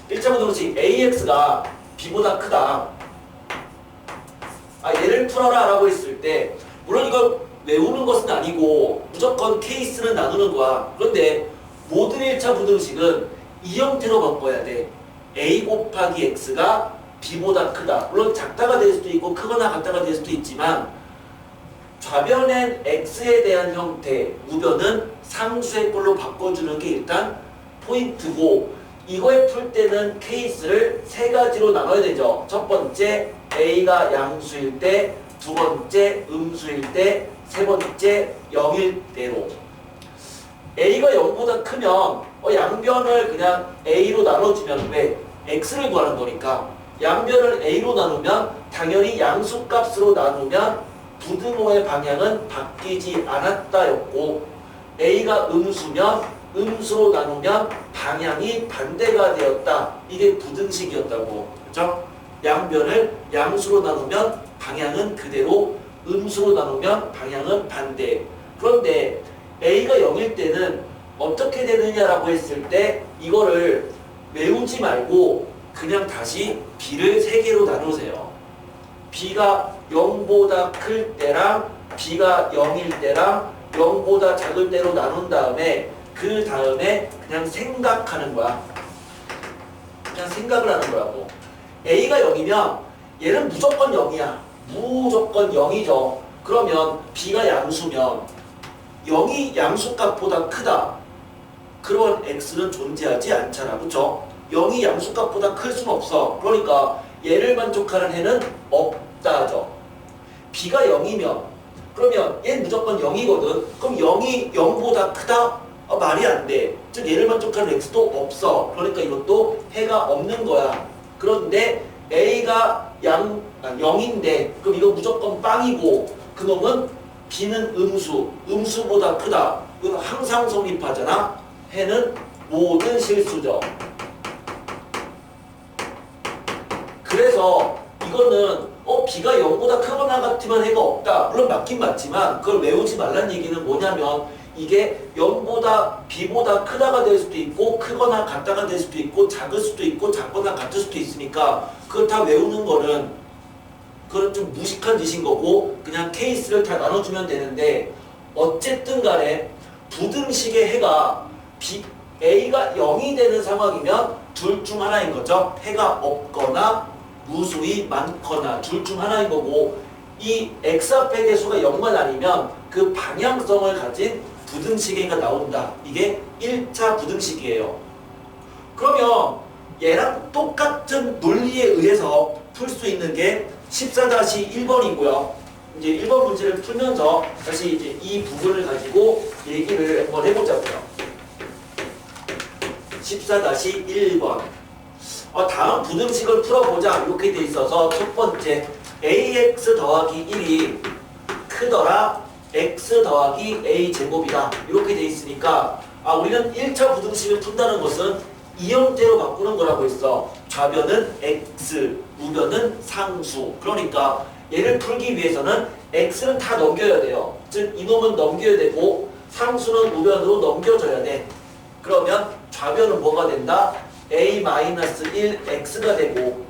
1차 부등식 AX가 B보다 크다. 얘를 풀어라 라고 했을 때 물론 이걸 외우는 것은 아니고 무조건 케이스는 나누는 거야. 그런데 모든 1차 부등식은 이 형태로 바꿔야 돼. A 곱하기 X가 B보다 크다. 물론 작다가 될 수도 있고 크거나 같다가 될 수도 있지만 좌변엔 X에 대한 형태, 우변은 상수의 꼴로 바꿔주는 게 일단 포인트고 이거에 풀 때는 케이스를 세 가지로 나눠야 되죠. 첫 번째 A가 양수일 때, 두 번째 음수일 때, 세 번째 0일 때로. A가 0보다 크면 양변을 그냥 A로 나눠주면 왜? X를 구하는 거니까 양변을 A로 나누면 당연히 양수값으로 나누면 부등호의 방향은 바뀌지 않았다였고 A가 음수면 음수로 나누면 방향이 반대가 되었다. 이게 부등식이었다고. 그렇죠? 양변을 양수로 나누면 방향은 그대로 음수로 나누면 방향은 반대. 그런데 A가 0일 때는 어떻게 되느냐라고 했을 때 이거를 외우지 말고 그냥 다시 B를 3개로 나누세요. B가 0보다 클 때랑 B가 0일 때랑 0보다 작을 때로 나눈 다음에 그 다음에 그냥 생각하는 거야. 그냥 생각을 하는 거라고. A가 0이면 얘는 무조건 0이야. 무조건 0이죠. 그러면 B가 양수면 0이 양수값보다 크다. 그런 X는 존재하지 않잖아. 그쵸? 0이 양수값보다 클 수는 없어. 그러니까 얘를 만족하는 해는 없다죠. B가 0이면 그러면 얘는 무조건 0이거든. 그럼 0이 0보다 크다? 말이 안 돼. 즉 얘를 만족하는 X도 없어. 그러니까 이것도 해가 없는 거야. 그런데 A가 0인데 그럼 이거 무조건 빵이고 그놈은 B는 음수, 음수보다 크다. 이건 항상 성립하잖아. 해는 모든 실수죠. 그래서 이거는 B가 0보다 크거나 같으면 해가 없다. 물론 맞긴 맞지만 그걸 외우지 말란 얘기는 뭐냐면 이게 0보다 B보다 크다가 될 수도 있고 크거나 같다가 될 수도 있고 작을 수도 있고 작거나 같을 수도 있으니까 그걸 다 외우는 거는 그건 좀 무식한 짓인 거고 그냥 케이스를 다 나눠주면 되는데 어쨌든 간에 부등식의 해가 A가 0이 되는 상황이면 둘 중 하나인 거죠. 해가 없거나 무수히 많거나 둘 중 하나인 거고 이 X 앞의 개수가 0만 아니면 그 방향성을 가진 부등식의 해가 나온다. 이게 1차 부등식이에요. 그러면 얘랑 똑같은 논리에 의해서 풀 수 있는 게 14-1번이고요. 이제 1번 문제를 풀면서 다시 이제 이 부분을 가지고 얘기를 한번 해보자고요. 14-1번. 다음 부등식을 풀어보자. 이렇게 돼 있어서 첫 번째 ax 더하기 1이 크더라 x 더하기 a 제곱이다. 이렇게 돼 있으니까 우리는 1차 부등식을 푼다는 것은 이 형태로 바꾸는 거라고 했어. 좌변은 x, 우변은 상수. 그러니까 얘를 풀기 위해서는 x는 다 넘겨야 돼요. 즉 이놈은 넘겨야 되고 상수는 우변으로 넘겨줘야 돼. 그러면 좌변은 뭐가 된다? a-1x가 되고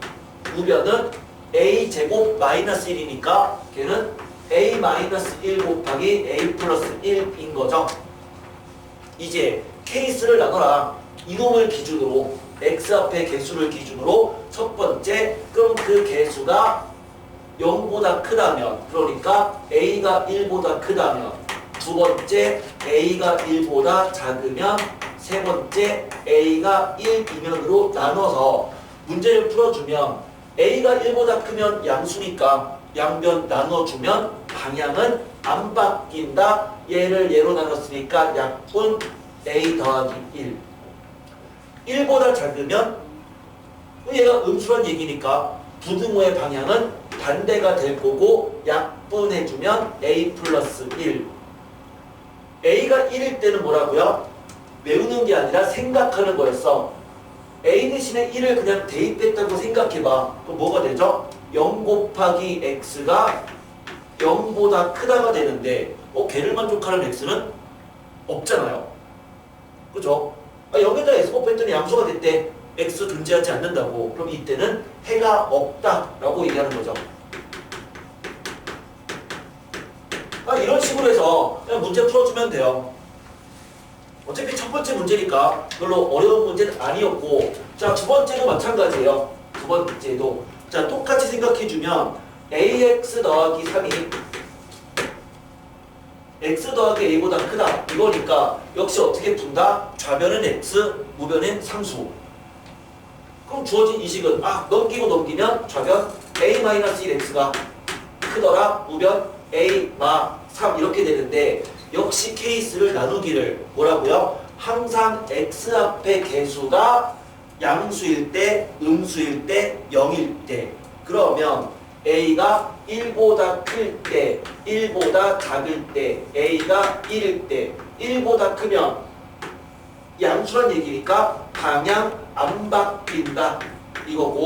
우변은 a 제곱 마이너스 1이니까 걔는 a-1 곱하기 a 플러스 1인 거죠. 이제 케이스를 나눠라. 이놈을 기준으로 x 앞의 개수를 기준으로 첫 번째 그럼 그 개수가 0보다 크다면 그러니까 a가 1보다 크다면 두 번째 a가 1보다 작으면 세 번째 a가 1이면으로 나눠서 문제를 풀어주면 a가 1보다 크면 양수니까 양변 나눠주면 방향은 안 바뀐다. 얘를 얘로 나눴으니까 약분 a 더하기 1. 1보다 작으면 얘가 음수란 얘기니까 부등호의 방향은 반대가 될 거고 약분해주면 a 플러스 1. a가 1일 때는 뭐라고요? 외우는 게 아니라 생각하는 거였어. a 대신에 1을 그냥 대입했다고 생각해봐. 그럼 뭐가 되죠? 0 곱하기 x가 0보다 크다가 되는데 걔를 만족하는 x는 없잖아요. 그죠? 0에다 x 곱했더니 양수가 됐대. x 존재하지 않는다고. 그럼 이때는 해가 없다라고 얘기하는 거죠. 이런 식으로 해서 그냥 문제 풀어주면 돼요. 어차피 첫 번째 문제니까 별로 어려운 문제는 아니었고, 자, 두 번째도 마찬가지예요. 두 번째도. 자, 똑같이 생각해주면 ax 더하기 3이 x 더하기 a보다 크다. 이거니까 역시 어떻게 푼다? 좌변은 x, 우변은 상수. 그럼 주어진 이 식은 넘기고 넘기면 좌변 a-1x가 크더라. 우변 a-3 이렇게 되는데 역시 케이스를 나누기를 뭐라고요? 항상 x 앞의 개수가 양수일 때, 음수일 때, 0일 때. 그러면 a가 1보다 클 때, 1보다 작을 때, a가 1일 때, 1보다 크면 양수란 얘기니까 방향 안 바뀐다 이거고,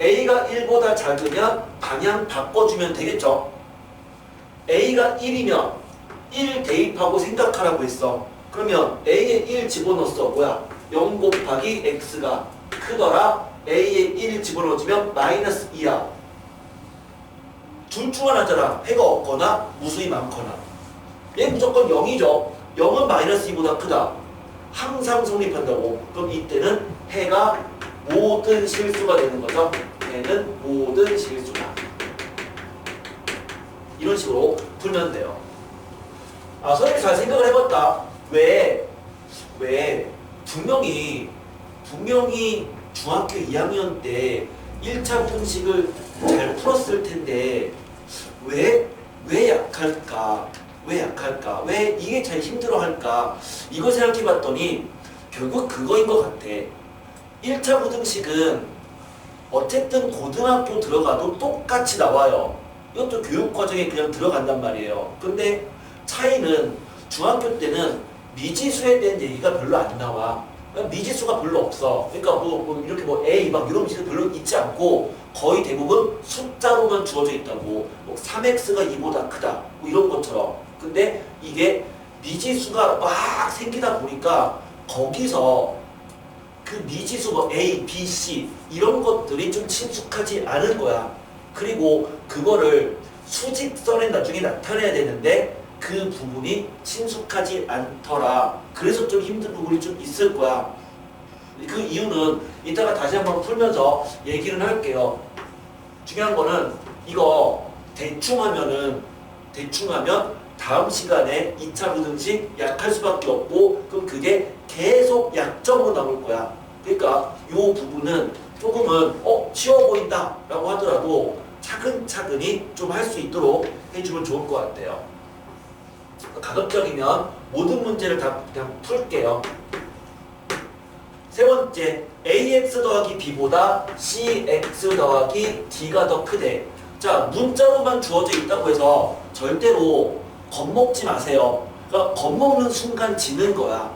a가 1보다 작으면 방향 바꿔주면 되겠죠. a가 1이면 1 대입하고 생각하라고 했어. 그러면 a에 1 집어넣었어. 뭐야? 0 곱하기 x가 크더라. a에 1 집어넣어주면 마이너스 2야. 둘 중 하나잖아. 해가 없거나 무수히 많거나. 얘 무조건 0이죠. 0은 마이너스 2보다 크다. 항상 성립한다고. 그럼 이때는 해가 모든 실수가 되는 거죠. 해는 모든 실수다. 이런 식으로 풀면 돼요. 선생님이 잘 생각을 해봤다. 왜 분명히 중학교 2학년 때 1차 분식을 잘 풀었을 텐데 왜 약할까? 왜 이게 제일 힘들어할까? 이거 생각해봤더니 결국 그거인 것 같아. 1차 부등식은 어쨌든 고등학교 들어가도 똑같이 나와요. 이것도 교육과정에 그냥 들어간단 말이에요. 근데 차이는 중학교 때는 미지수에 대한 얘기가 별로 안 나와. 미지수가 별로 없어. 그러니까 이렇게 A 막 이런 미지수 별로 있지 않고 거의 대부분 숫자로만 주어져 있다고. 3x가 2보다 크다. 이런 것처럼. 근데 이게 미지수가 막 생기다 보니까 거기서 그 미지수 A, B, C 이런 것들이 좀 친숙하지 않은 거야. 그리고 그거를 수직선에 나중에 나타내야 되는데 그 부분이 친숙하지 않더라. 그래서 좀 힘든 부분이 좀 있을 거야. 그 이유는 이따가 다시 한번 풀면서 얘기를 할게요. 중요한 거는 이거 대충 하면 다음 시간에 2차 부등식 약할 수밖에 없고, 그럼 그게 계속 약점으로 남을 거야. 그러니까 이 부분은 조금은 쉬워 보인다 라고 하더라도 차근차근히 좀 할 수 있도록 해주면 좋을 것 같아요. 가급적이면 모든 문제를 다 그냥 풀게요. 세 번째, ax 더하기 b보다 cx 더하기 d가 더 크대. 자, 문자로만 주어져 있다고 해서 절대로 겁먹지 마세요. 그러니까 겁먹는 순간 지는 거야.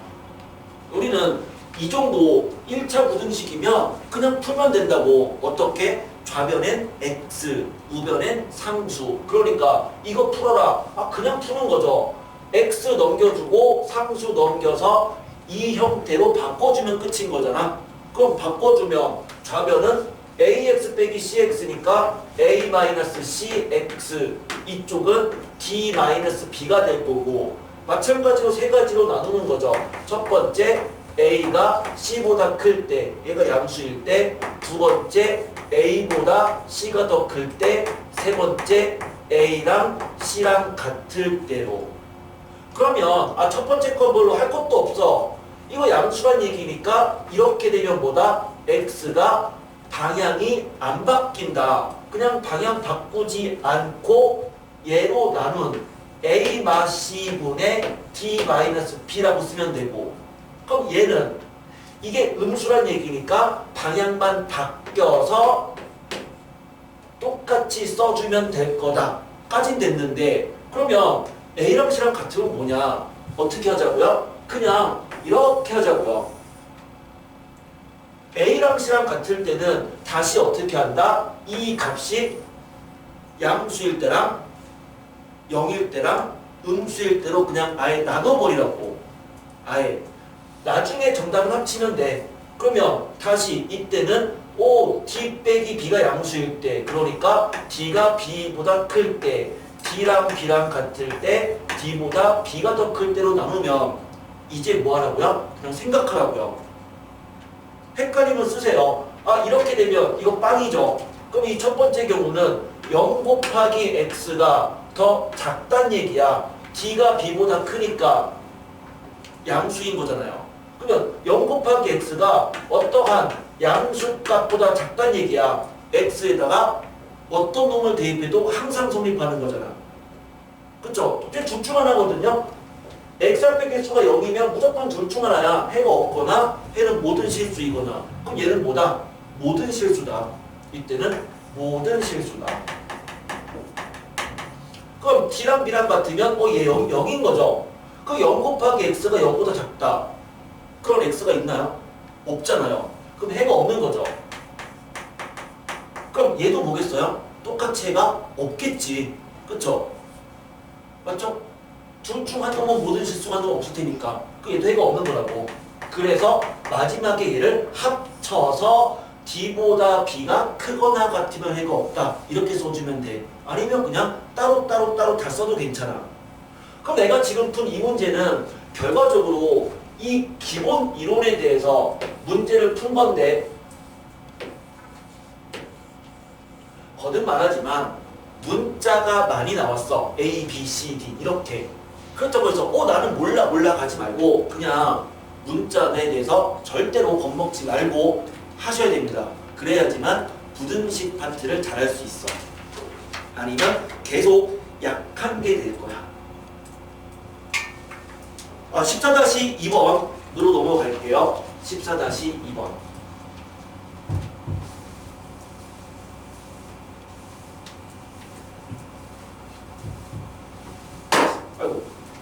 우리는 이 정도 1차 부등식이면 그냥 풀면 된다고. 어떻게? 좌변엔 x, 우변엔 상수. 그러니까 이거 풀어라. 그냥 푸는 거죠. x 넘겨주고 상수 넘겨서 이 형태로 바꿔주면 끝인 거잖아. 그럼 바꿔주면 좌변은 ax 빼기 cx니까 a-cx, 이쪽은 d-b가 될 거고, 마찬가지로 세 가지로 나누는 거죠. 첫 번째, a가 c보다 클 때, 얘가 양수일 때. 두 번째, a보다 c가 더 클 때. 세 번째, a랑 c랑 같을 때로. 그러면 첫 번째 건 별로 할 것도 없어. 이거 양수란 얘기니까 이렇게 되면 뭐다? x가 방향이 안 바뀐다. 그냥 방향 바꾸지 않고 얘로 나눈 a-c분의 d-b라고 쓰면 되고, 그럼 얘는 이게 음수란 얘기니까 방향만 바뀌어서 똑같이 써주면 될 거다 까진 됐는데, 그러면 a랑 c랑 같으면 뭐냐? 어떻게 하자고요? 그냥 이렇게 하자고요. a랑 c랑 같을 때는 다시 어떻게 한다? 이 값이 양수일 때랑 0일 때랑 음수일 때로 그냥 아예 나눠버리라고. 아예 나중에 정답을 합치면 돼. 그러면 다시 이때는 D 빼기 B가 양수일 때, 그러니까 D가 B보다 클 때, D랑 B랑 같을 때 D보다 B가 더 클 때로 나누면 이제 뭐 하라고요? 그냥 생각하라고요. 헷갈리면 쓰세요. 이렇게 되면 이거 빵이죠. 그럼 이 첫 번째 경우는 0 곱하기 X가 더 작단 얘기야. D가 B보다 크니까 양수인 거잖아요. 그러면 0 곱하기 X가 어떠한 양수값보다 작단 얘기야. X에다가 어떤 놈을 대입해도 항상 성립하는 거잖아. 그쵸? 둘 중 하나거든요. X할 개수가 0이면 무조건 둘 중 하나야. 해가 없거나 해는 모든 실수이거나. 그럼 얘는 뭐다? 모든 실수다. 이때는 모든 실수다. 그럼 D랑 B랑 같으면 얘 0인 거죠. 그 0 곱하기 X가 0보다 작다. 그런 X가 있나요? 없잖아요. 그럼 해가 없는 거죠. 그럼 얘도 뭐겠어요? 똑같이 해가 없겠지. 그쵸? 맞죠? 둘 중 한 놈은 모든 실수가 놈 없을 테니까 그 얘도 해가 없는 거라고. 그래서 마지막에 얘를 합쳐서 D보다 B가 크거나 같으면 해가 없다. 이렇게 써주면 돼. 아니면 그냥 따로 다 써도 괜찮아. 그럼 내가 지금 푼 이 문제는 결과적으로 이 기본 이론에 대해서 문제를 푼 건데, 거듭 말하지만 문자가 많이 나왔어. A, B, C, D 이렇게. 그렇다고 해서 나는 몰라 가지 말고 그냥 문자에 대해서 절대로 겁먹지 말고 하셔야 됩니다. 그래야지만 부등식 파트를 잘할 수 있어. 아니면 계속 약한 게 될 거야. 14-2번으로 넘어갈게요. 14-2번.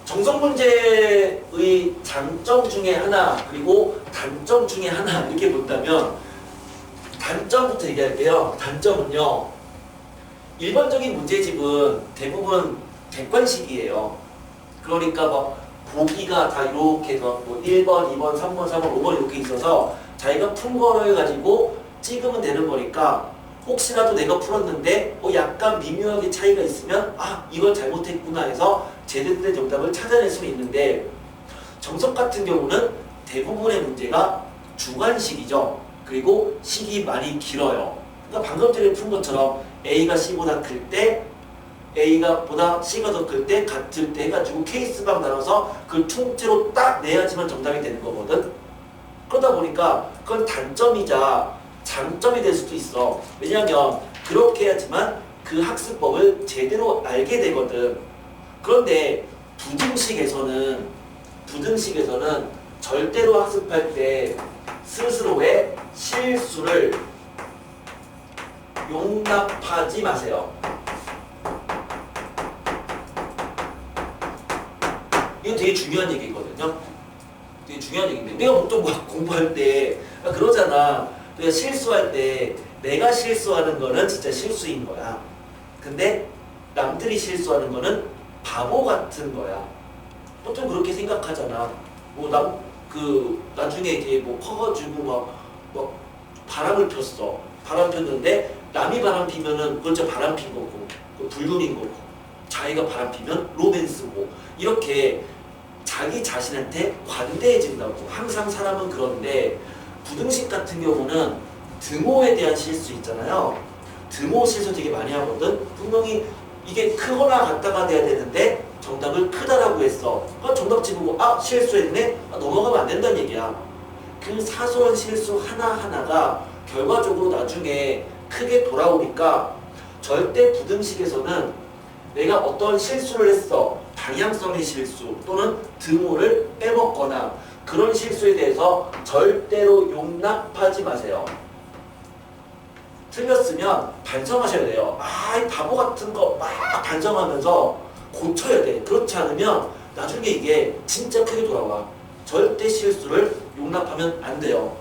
정석 문제의 장점 중에 하나, 그리고 단점 중에 하나 이렇게 본다면 단점부터 얘기할게요. 단점은요. 일반적인 문제집은 대부분 객관식이에요. 그러니까 보기가 다 이렇게 뭐 1번, 2번, 3번, 4번, 5번 이렇게 있어서 자기가 푼 거를 가지고 찍으면 되는 거니까 혹시라도 내가 풀었는데 약간 미묘하게 차이가 있으면 이걸 잘못했구나 해서 제대로 된 정답을 찾아낼 수는 있는데, 정석 같은 경우는 대부분의 문제가 주관식이죠. 그리고 식이 많이 길어요. 그러니까 방금 전에 푼 것처럼 A가 C보다 클 때, A가 보다 C가 더 클 때, 같을 때 해가지고 케이스방 나눠서 그걸 통째로 딱 내야지만 정답이 되는 거거든. 그러다 보니까 그건 단점이자 장점이 될 수도 있어. 왜냐하면 그렇게 해야지만 그 학습법을 제대로 알게 되거든. 그런데 부등식에서는 절대로 학습할 때 스스로의 실수를 용납하지 마세요. 이거 되게 중요한 얘기거든요. 되게 중요한 얘기인데, 내가 보통 공부할 때 그러잖아. 내가 실수할 때 내가 실수하는 거는 진짜 실수인 거야. 근데 남들이 실수하는 거는 바보 같은 거야. 보통 그렇게 생각하잖아. 나중에 이제 커가지고 막 바람을 폈어. 바람 폈는데 남이 바람 피면은 그건 진짜 바람 핀 거고, 불륜인 거고, 자기가 바람 피면 로맨스고, 이렇게 자기 자신한테 관대해진다고. 항상 사람은 그런데 부등식 같은 경우는 등호에 대한 실수 있잖아요. 등호 실수 되게 많이 하거든. 분명히 이게 크거나 같다가 돼야 되는데 정답을 크다라고 했어. 정답 집고 실수했네? 넘어가면 안 된다는 얘기야. 그 사소한 실수 하나하나가 결과적으로 나중에 크게 돌아오니까 절대 부등식에서는 내가 어떤 실수를 했어. 방향성의 실수 또는 등호를 빼먹거나 그런 실수에 대해서 절대로 용납하지 마세요. 틀렸으면 반성하셔야 돼요. 이 바보 같은 거 막 반성하면서 고쳐야 돼. 그렇지 않으면 나중에 이게 진짜 크게 돌아와. 절대 실수를 용납하면 안 돼요.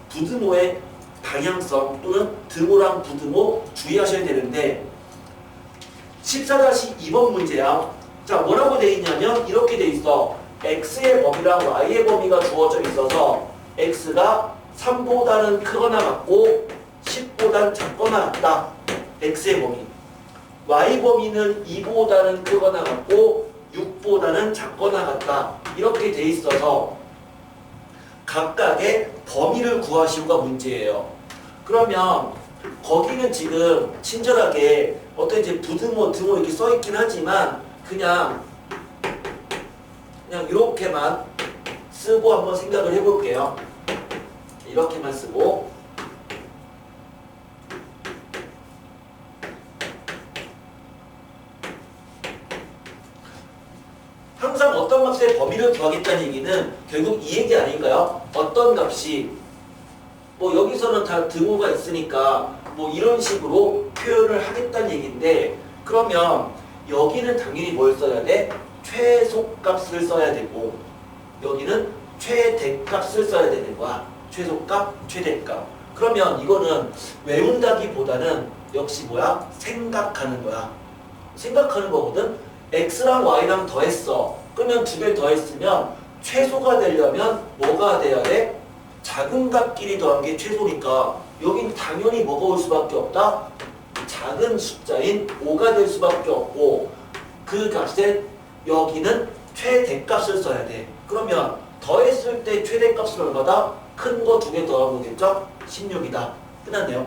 부등호의 방향성 또는 등호랑 부등호 주의하셔야 되는데, 14-2번 문제야. 자, 뭐라고 돼 있냐면 이렇게 돼 있어. x의 범위랑 y의 범위가 주어져 있어서 x가 3보다는 크거나 같고 10보다는 작거나 같다. x의 범위. y 범위는 2보다는 크거나 같고 6보다는 작거나 같다. 이렇게 돼 있어서 각각의 범위를 구하시오가 문제예요. 그러면 거기는 지금 친절하게 어떤 이제 부등호, 등호 이렇게 써 있긴 하지만 그냥 이렇게만 쓰고 한번 생각을 해볼게요. 이렇게만 쓰고 항상 어떤 값의 범위를 구하겠다는 얘기는 결국 이 얘기 아닌가요? 어떤 값이 뭐 여기서는 다 등호가 있으니까 뭐 이런 식으로 표현을 하겠다는 얘기인데 그러면 여기는 당연히 뭘 써야 돼? 최소값을 써야 되고 여기는 최대값을 써야 되는 거야. 최소값, 최대값. 그러면 이거는 외운다기보다는 역시 뭐야? 생각하는 거야. 생각하는 거거든. x랑 y랑 더했어. 그러면 두 개 더했으면 최소가 되려면 뭐가 돼야 돼? 작은 값끼리 더한 게 최소니까 여긴 당연히 뭐가 올 수밖에 없다? 작은 숫자인 5가 될 수밖에 없고 그 값에 여기는 최대값을 써야 돼. 그러면 더했을 때 최대값은 얼마다? 큰 거 두 개 더한 거겠죠? 16이다. 끝났네요.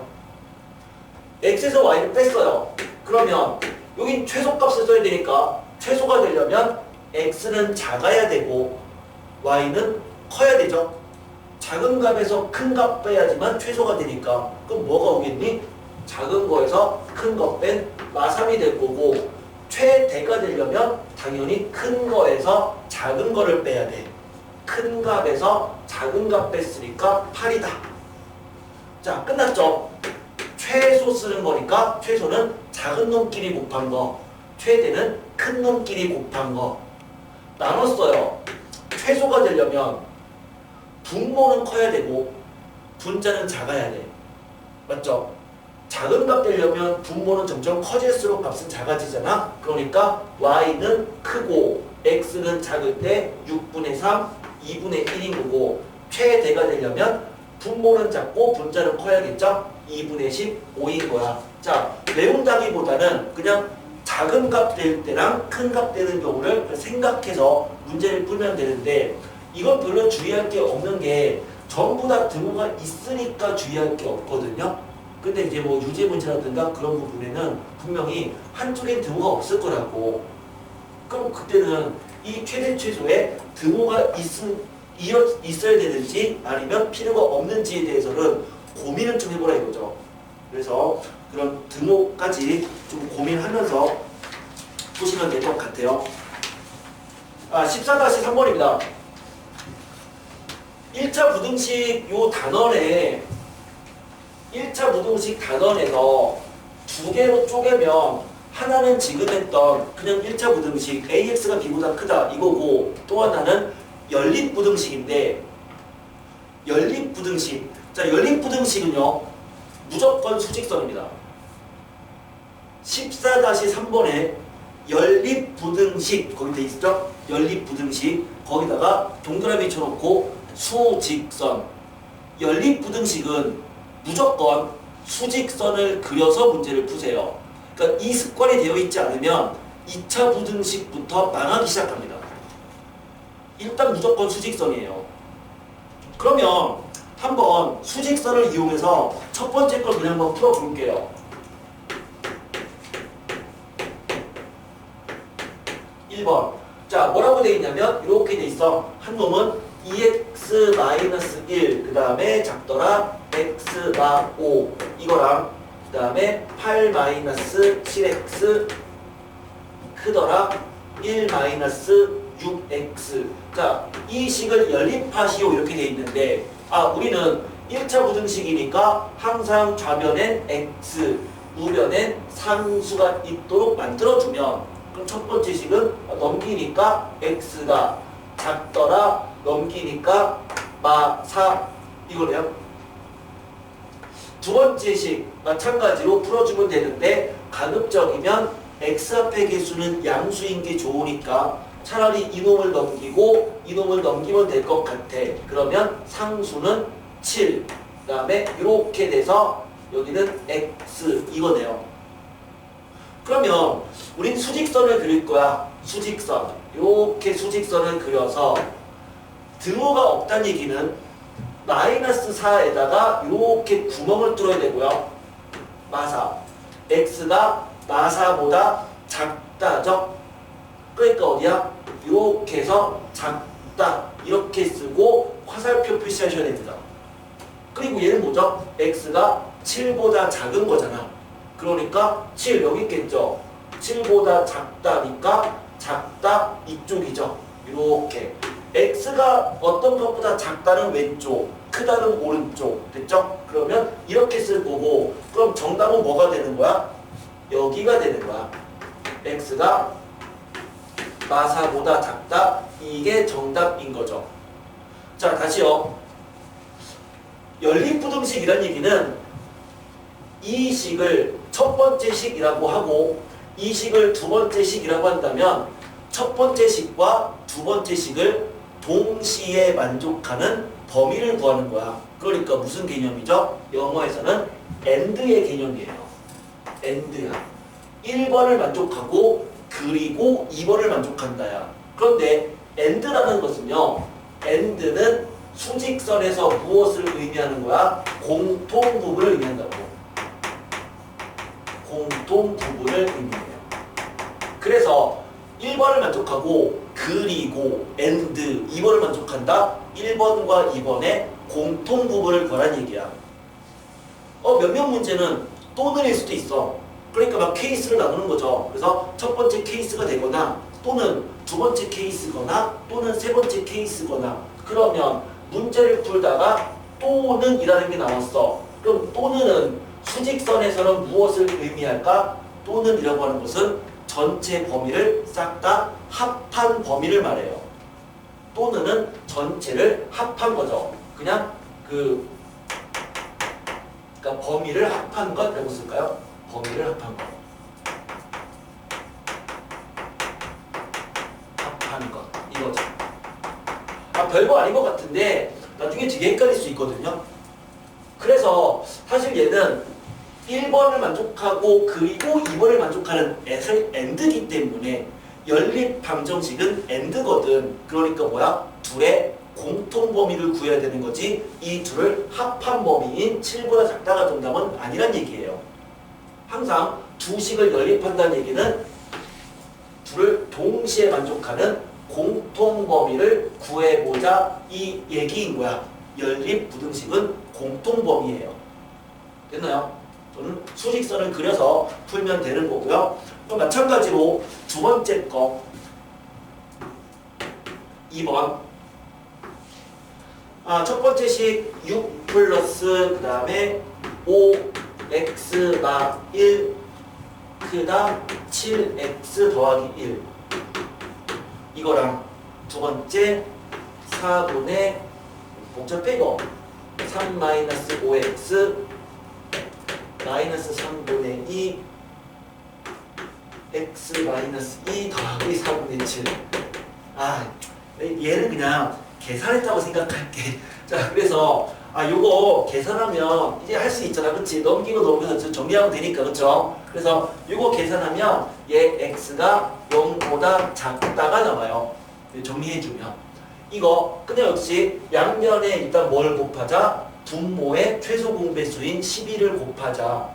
x에서 y를 뺐어요. 그러면 여긴 최소값을 써야 되니까 최소가 되려면 x는 작아야 되고 y는 커야 되죠. 작은 값에서 큰 값 빼야지만 최소가 되니까 그럼 뭐가 오겠니? 작은 거에서 큰 거 뺀 마3이 될 거고 최대가 되려면 당연히 큰 거에서 작은 거를 빼야 돼. 큰 값에서 작은 값 뺐으니까 8이다. 자, 끝났죠? 최소 쓰는 거니까 최소는 작은 놈끼리 곱한 거, 최대는 큰 놈끼리 곱한 거. 나눴어요. 최소가 되려면 분모는 커야 되고 분자는 작아야 돼. 맞죠? 작은 값 되려면 분모는 점점 커질수록 값은 작아지잖아. 그러니까 y는 크고 x는 작을 때 6분의 3, 2분의 1인 거고 최대가 되려면 분모는 작고 분자는 커야겠죠? 2분의 15인 거야. 자, 외운다기보다는 그냥 작은 값 될 때랑 큰 값 되는 경우를 생각해서 문제를 풀면 되는데 이건 별로 주의할 게 없는 게 전부 다 등호가 있으니까 주의할 게 없거든요. 근데 이제 뭐 유제 문제라든가 그런 부분에는 분명히 한쪽엔 등호가 없을 거라고. 그럼 그때는 이 최대 최소에 등호가 있어야 되는지 아니면 필요가 없는지에 대해서는 고민을 좀 해보라 이거죠. 그래서 그런 등호까지 좀 고민하면서 보시면 될 것 같아요. 14-3번입니다. 1차 부등식 요 단원에 1차 부등식 단원에서 두 개로 쪼개면 하나는 지금 했던 그냥 1차 부등식 AX가 B보다 크다 이거고 또 하나는 연립부등식인데 연립부등식 자 연립부등식은요 무조건 수직선입니다. 14-3번에 연립부등식 거기 돼 있죠? 연립부등식 거기다가 동그라미 쳐놓고 수직선 연립부등식은 무조건 수직선을 그려서 문제를 푸세요. 그러니까 이 습관이 되어 있지 않으면 2차 부등식부터 망하기 시작합니다. 일단 무조건 수직선이에요. 그러면 한번 수직선을 이용해서 첫 번째 걸 그냥 한번 풀어볼게요. 1번. 자, 뭐라고 되어 있냐면 이렇게 돼 있어. 한 놈은 2x-1 그 다음에 작더라 x-5 이거랑 그 다음에 8-7x 크더라 1-6x 자, 이 식을 연립하시오 이렇게 돼 있는데 우리는 1차 부등식이니까 항상 좌변엔 x 우변엔 상수가 있도록 만들어주면 그럼 첫 번째 식은 넘기니까 x가 작더라 넘기니까 마4 이거네요. 두 번째 식 마찬가지로 풀어주면 되는데 가급적이면 x 앞의 개수는 양수인 게 좋으니까 차라리 이놈을 넘기고 이놈을 넘기면 될 것 같아. 그러면 상수는 7, 그 다음에 이렇게 돼서 여기는 x 이거네요. 그러면 우린 수직선을 그릴 거야. 수직선. 이렇게 수직선을 그려서 등호가 없다는 얘기는 마이너스 4에다가 이렇게 구멍을 뚫어야 되고요. 마사. x가 마사보다 작다죠? 그러니까 어디야? 이렇게 해서 작다. 이렇게 쓰고 화살표 표시하셔야 됩니다. 그리고 얘는 뭐죠? x가 7보다 작은 거잖아. 그러니까 7 여기 있겠죠? 7보다 작다니까 작다 이쪽이죠. 이렇게 x가 어떤 것보다 작다는 왼쪽, 크다는 오른쪽 됐죠? 그러면 이렇게 쓸 거고 그럼 정답은 뭐가 되는 거야? 여기가 되는 거야. x가 마사보다 작다. 이게 정답인 거죠. 자 다시요. 연립부등식이란 얘기는 이 식을 첫 번째 식이라고 하고 이 식을 두 번째 식이라고 한다면 첫 번째 식과 두 번째 식을 동시에 만족하는 범위를 구하는 거야. 그러니까 무슨 개념이죠? 영어에서는 AND의 개념이에요. AND야. 1번을 만족하고 그리고 2번을 만족한다야. 그런데 AND라는 것은요. AND는 수직선에서 무엇을 의미하는 거야? 공통 부분을 의미한다고. 공통 부분을 의미해요. 그래서 1번을 만족하고 그리고 AND 2번을 만족한다. 1번과 2번의 공통 부분을 구하라는 얘기야. 몇몇 문제는 또는일 수도 있어. 그러니까 막 케이스를 나누는 거죠. 그래서 첫 번째 케이스가 되거나 또는 두 번째 케이스거나 또는 세 번째 케이스거나 그러면 문제를 풀다가 또는 이라는 게 나왔어. 그럼 또는은 수직선에서는 무엇을 의미할까? 또는 이라고 하는 것은 전체 범위를 싹 다 합한 범위를 말해요. 또는은 전체를 합한 거죠. 그냥 그러니까 범위를 합한 것이라고 쓸까요? 범위를 합한 것. 합한 것. 이거죠. 별거 아닌 것 같은데 나중에 되게 헷갈릴 수 있거든요. 그래서 사실 얘는 1번을 만족하고 그리고 2번을 만족하는 AND이기 때문에 연립 방정식은 AND거든. 그러니까 뭐야? 둘의 공통 범위를 구해야 되는 거지 이 둘을 합한 범위인 7보다 작다가 정답은 아니란 얘기예요. 항상 두 식을 연립한다는 얘기는 둘을 동시에 만족하는 공통 범위를 구해보자 이 얘기인 거야. 연립 부등식은 공통 범위예요. 됐나요? 저는 수직선을 그려서 풀면 되는 거고요. 또 마찬가지로 두 번째 거 2번 첫 번째 식 6 플러스 그 다음에 5x 마 1 그다음 7x 더하기 1 이거랑 두 번째 4분의 복잡해 이거 3 마이너스 5x 마이너스 3분의 2 x 마이너스 2 더하기 4분의 7 얘는 그냥 계산했다고 생각할게. 자 그래서 요거 계산하면 이제 할 수 있잖아. 그치? 넘기고 넘겨서 정리하면 되니까. 그쵸? 그래서 요거 계산하면 얘 x가 0보다 작다가 나와요. 정리해주면 이거 근데 역시 양면에 일단 뭘 곱하자? 분모의 최소 공배수인 12를 곱하자.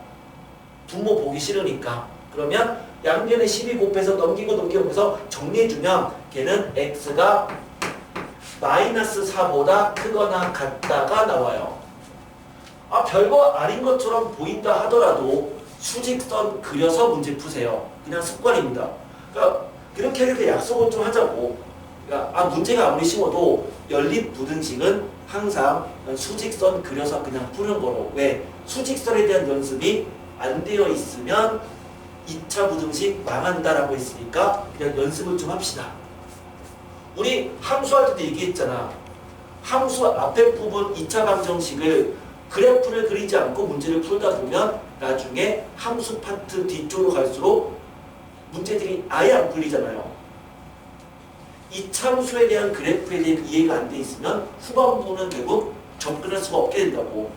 분모 보기 싫으니까. 그러면 양면에 12 곱해서 넘기고 넘기면서 정리해주면 걔는 x가 마이너스 4보다 크거나 같다가 나와요. 별거 아닌 것처럼 보인다 하더라도 수직선 그려서 문제 푸세요. 그냥 습관입니다. 그러니까 그렇게 하게 약속을 좀 하자고. 그러니까 문제가 아무리 쉬워도 연립 부등식은 항상 수직선 그려서 그냥 푸는 거로. 왜? 수직선에 대한 연습이 안 되어 있으면 2차 부등식 망한다라고 했으니까 그냥 연습을 좀 합시다. 우리 함수할 때도 얘기했잖아. 함수 앞에 부분 2차 방정식을 그래프를 그리지 않고 문제를 풀다 보면 나중에 함수 파트 뒤쪽으로 갈수록 문제들이 아예 안 풀리잖아요. 이참수에 대한 그래프에 대한 이해가 안 돼 있으면 후반부는 결국 접근할 수가 없게 된다고.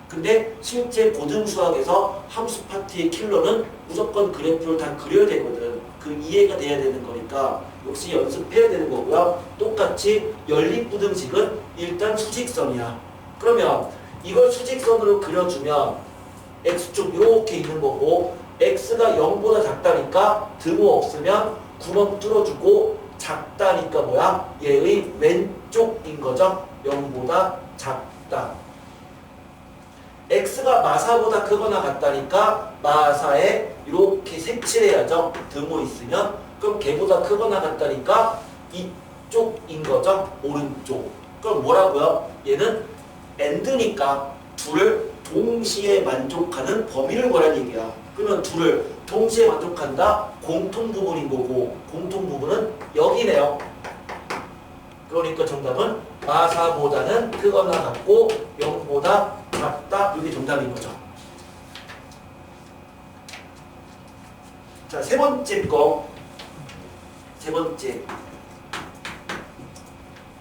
근데 실제 고등수학에서 함수 파트의 킬러는 무조건 그래프를 다 그려야 되거든. 그 이해가 돼야 되는 거니까 역시 연습해야 되는 거고요. 똑같이 연립부등식은 일단 수직선이야. 그러면 이걸 수직선으로 그려주면 x축 이렇게 있는 거고 x가 0보다 작다니까 등호 없으면 구멍 뚫어주고 작다니까 뭐야? 얘의 왼쪽인 거죠. 0보다 작다. x가 마사보다 크거나 같다니까 마사에 이렇게 색칠해야죠. 등호 있으면. 그럼 걔보다 크거나 같다니까 이쪽인 거죠. 오른쪽. 그럼 뭐라고요? 얘는 and니까 둘을 동시에 만족하는 범위를 구하라는 얘기야. 그러면 둘을 동시에 만족한다? 공통 부분인 거고 공통 부분은 여기네요. 그러니까 정답은 마사보다는 크거나 같고 0보다 작다. 이게 정답인 거죠. 자, 세 번째 거. 세 번째.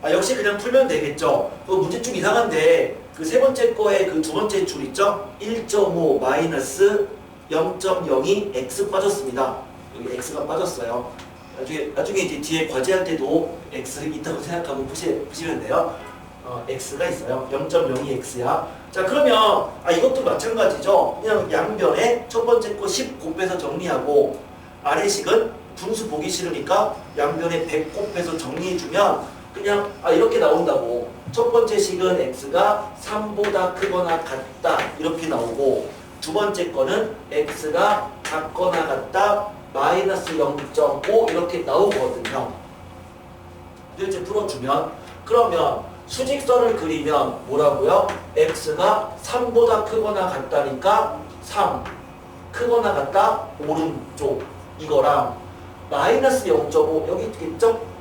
역시 그냥 풀면 되겠죠. 그 문제 좀 이상한데 그 세 번째 거에 그 두 번째 줄 있죠? 1.5 마이너스 0.02 x 빠졌습니다. 여기 x가 빠졌어요. 나중에 이제 뒤에 과제할 때도 x 있다고 생각하고 푸시면 돼요. x가 있어요. 0.02x야. 자, 그러면 이것도 마찬가지죠. 그냥 양변에 첫 번째 거 10 곱해서 정리하고 아래식은 분수 보기 싫으니까 양변에 100 곱해서 정리해주면 그냥 이렇게 나온다고. 첫 번째 식은 x가 3보다 크거나 같다 이렇게 나오고 두 번째 거는 x가 작거나 같다 마이너스 0.5 이렇게 나오거든요. 이제 풀어주면 그러면 수직선을 그리면 뭐라고요? x가 3보다 크거나 같다니까 3 크거나 같다 오른쪽 이거랑 마이너스 0.5 여기 있겠죠?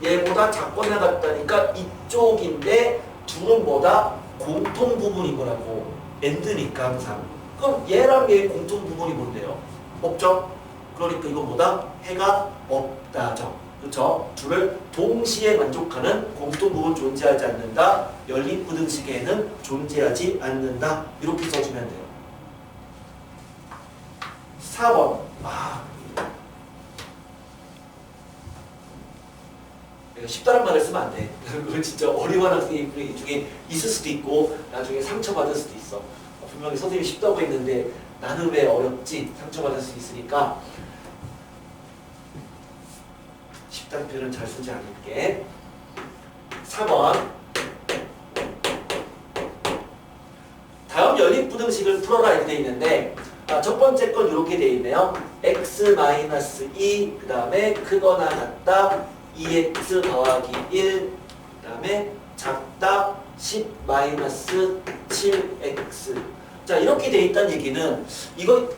얘보다 작거나 같다니까 이쪽인데 둘은 뭐다? 공통 부분인 거라고. and니까 항상. 그럼 얘랑 얘의 공통 부분이 뭔데요? 없죠? 그러니까 이건 뭐다? 해가 없다죠. 그렇죠? 둘을 동시에 만족하는 공통 부분 존재하지 않는다. 연립부등식에는 존재하지 않는다. 이렇게 써주면 돼요. 4번. 쉽다는 말을 쓰면 안 돼. 그건 진짜 어려운 학생이 중에 있을 수도 있고 나중에 상처받을 수도 있어. 분명히 선생님이 쉽다고 했는데 나는 왜 어렵지? 상처받을 수 있으니까 쉽다는 표현은 잘 쓰지 않을게. 4번. 다음 연립부등식을 풀어라 이렇게 돼 있는데 첫 번째 건 이렇게 돼 있네요. x-2 그 다음에 크거나 같다 2x 더하기 1 그 다음에 작다 10-7x. 자, 이렇게 돼 있다는 얘기는 이거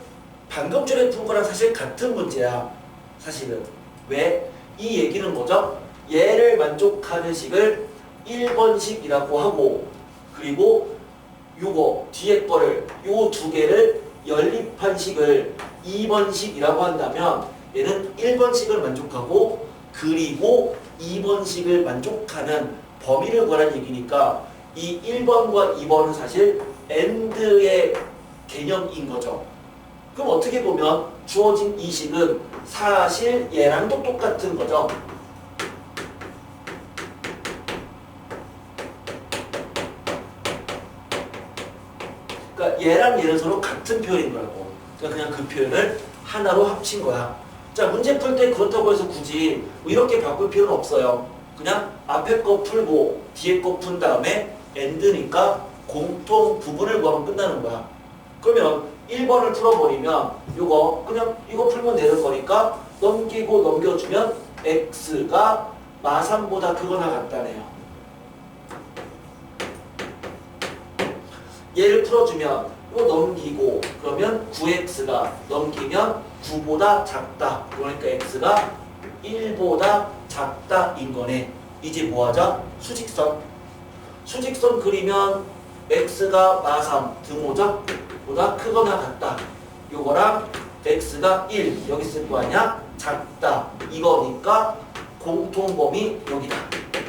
방금 전에 푼 거랑 사실 같은 문제야. 사실은. 왜? 이 얘기는 뭐죠? 얘를 만족하는 식을 1번식이라고 하고 그리고 요거 뒤에 거를 요 두 개를 연립한 식을 2번식이라고 한다면 얘는 1번식을 만족하고 그리고 2번식을 만족하는 범위를 구하라는 얘기니까 이 1번과 2번은 사실 AND의 개념인 거죠. 그럼 어떻게 보면 주어진 이 식은 사실 얘랑도 똑같은 거죠. 그러니까 얘랑 얘는 서로 같은 표현인 거라고. 그러니까 그냥 그 표현을 하나로 합친 거야. 자, 문제 풀 때 그렇다고 해서 굳이 이렇게 바꿀 필요는 없어요. 그냥 앞에 거 풀고 뒤에 거 푼 다음에 AND니까 공통 부분을 구하면 끝나는 거야. 그러면 1번을 풀어버리면 이거 그냥 이거 풀면 되는 거니까 넘기고 넘겨주면 x가 마3보다 크거나 같다네요. 얘를 풀어주면 이거 넘기고 그러면 9x가 넘기면 9보다 작다. 그러니까 x가 1보다 작다인 거네. 이제 뭐하자? 수직선. 수직선 그리면 x가 마3 등호죠? 보다 크거나 같다. 요거랑 x가 1 여기 쓸 거 아니야? 작다. 이거니까 공통범위 여기다.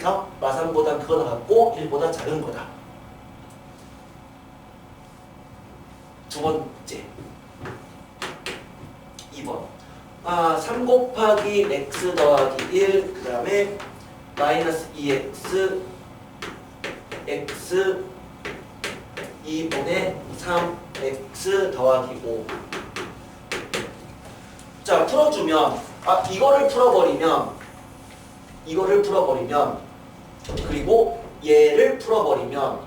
그래서 마3보다 크거나 같고 1보다 작은 거다. 두 번째 2번 3 곱하기 x 더하기 1 그 다음에 마이너스 2x x 2분의 3x 더하기 5. 자, 풀어주면 이거를 풀어버리면 그리고 얘를 풀어버리면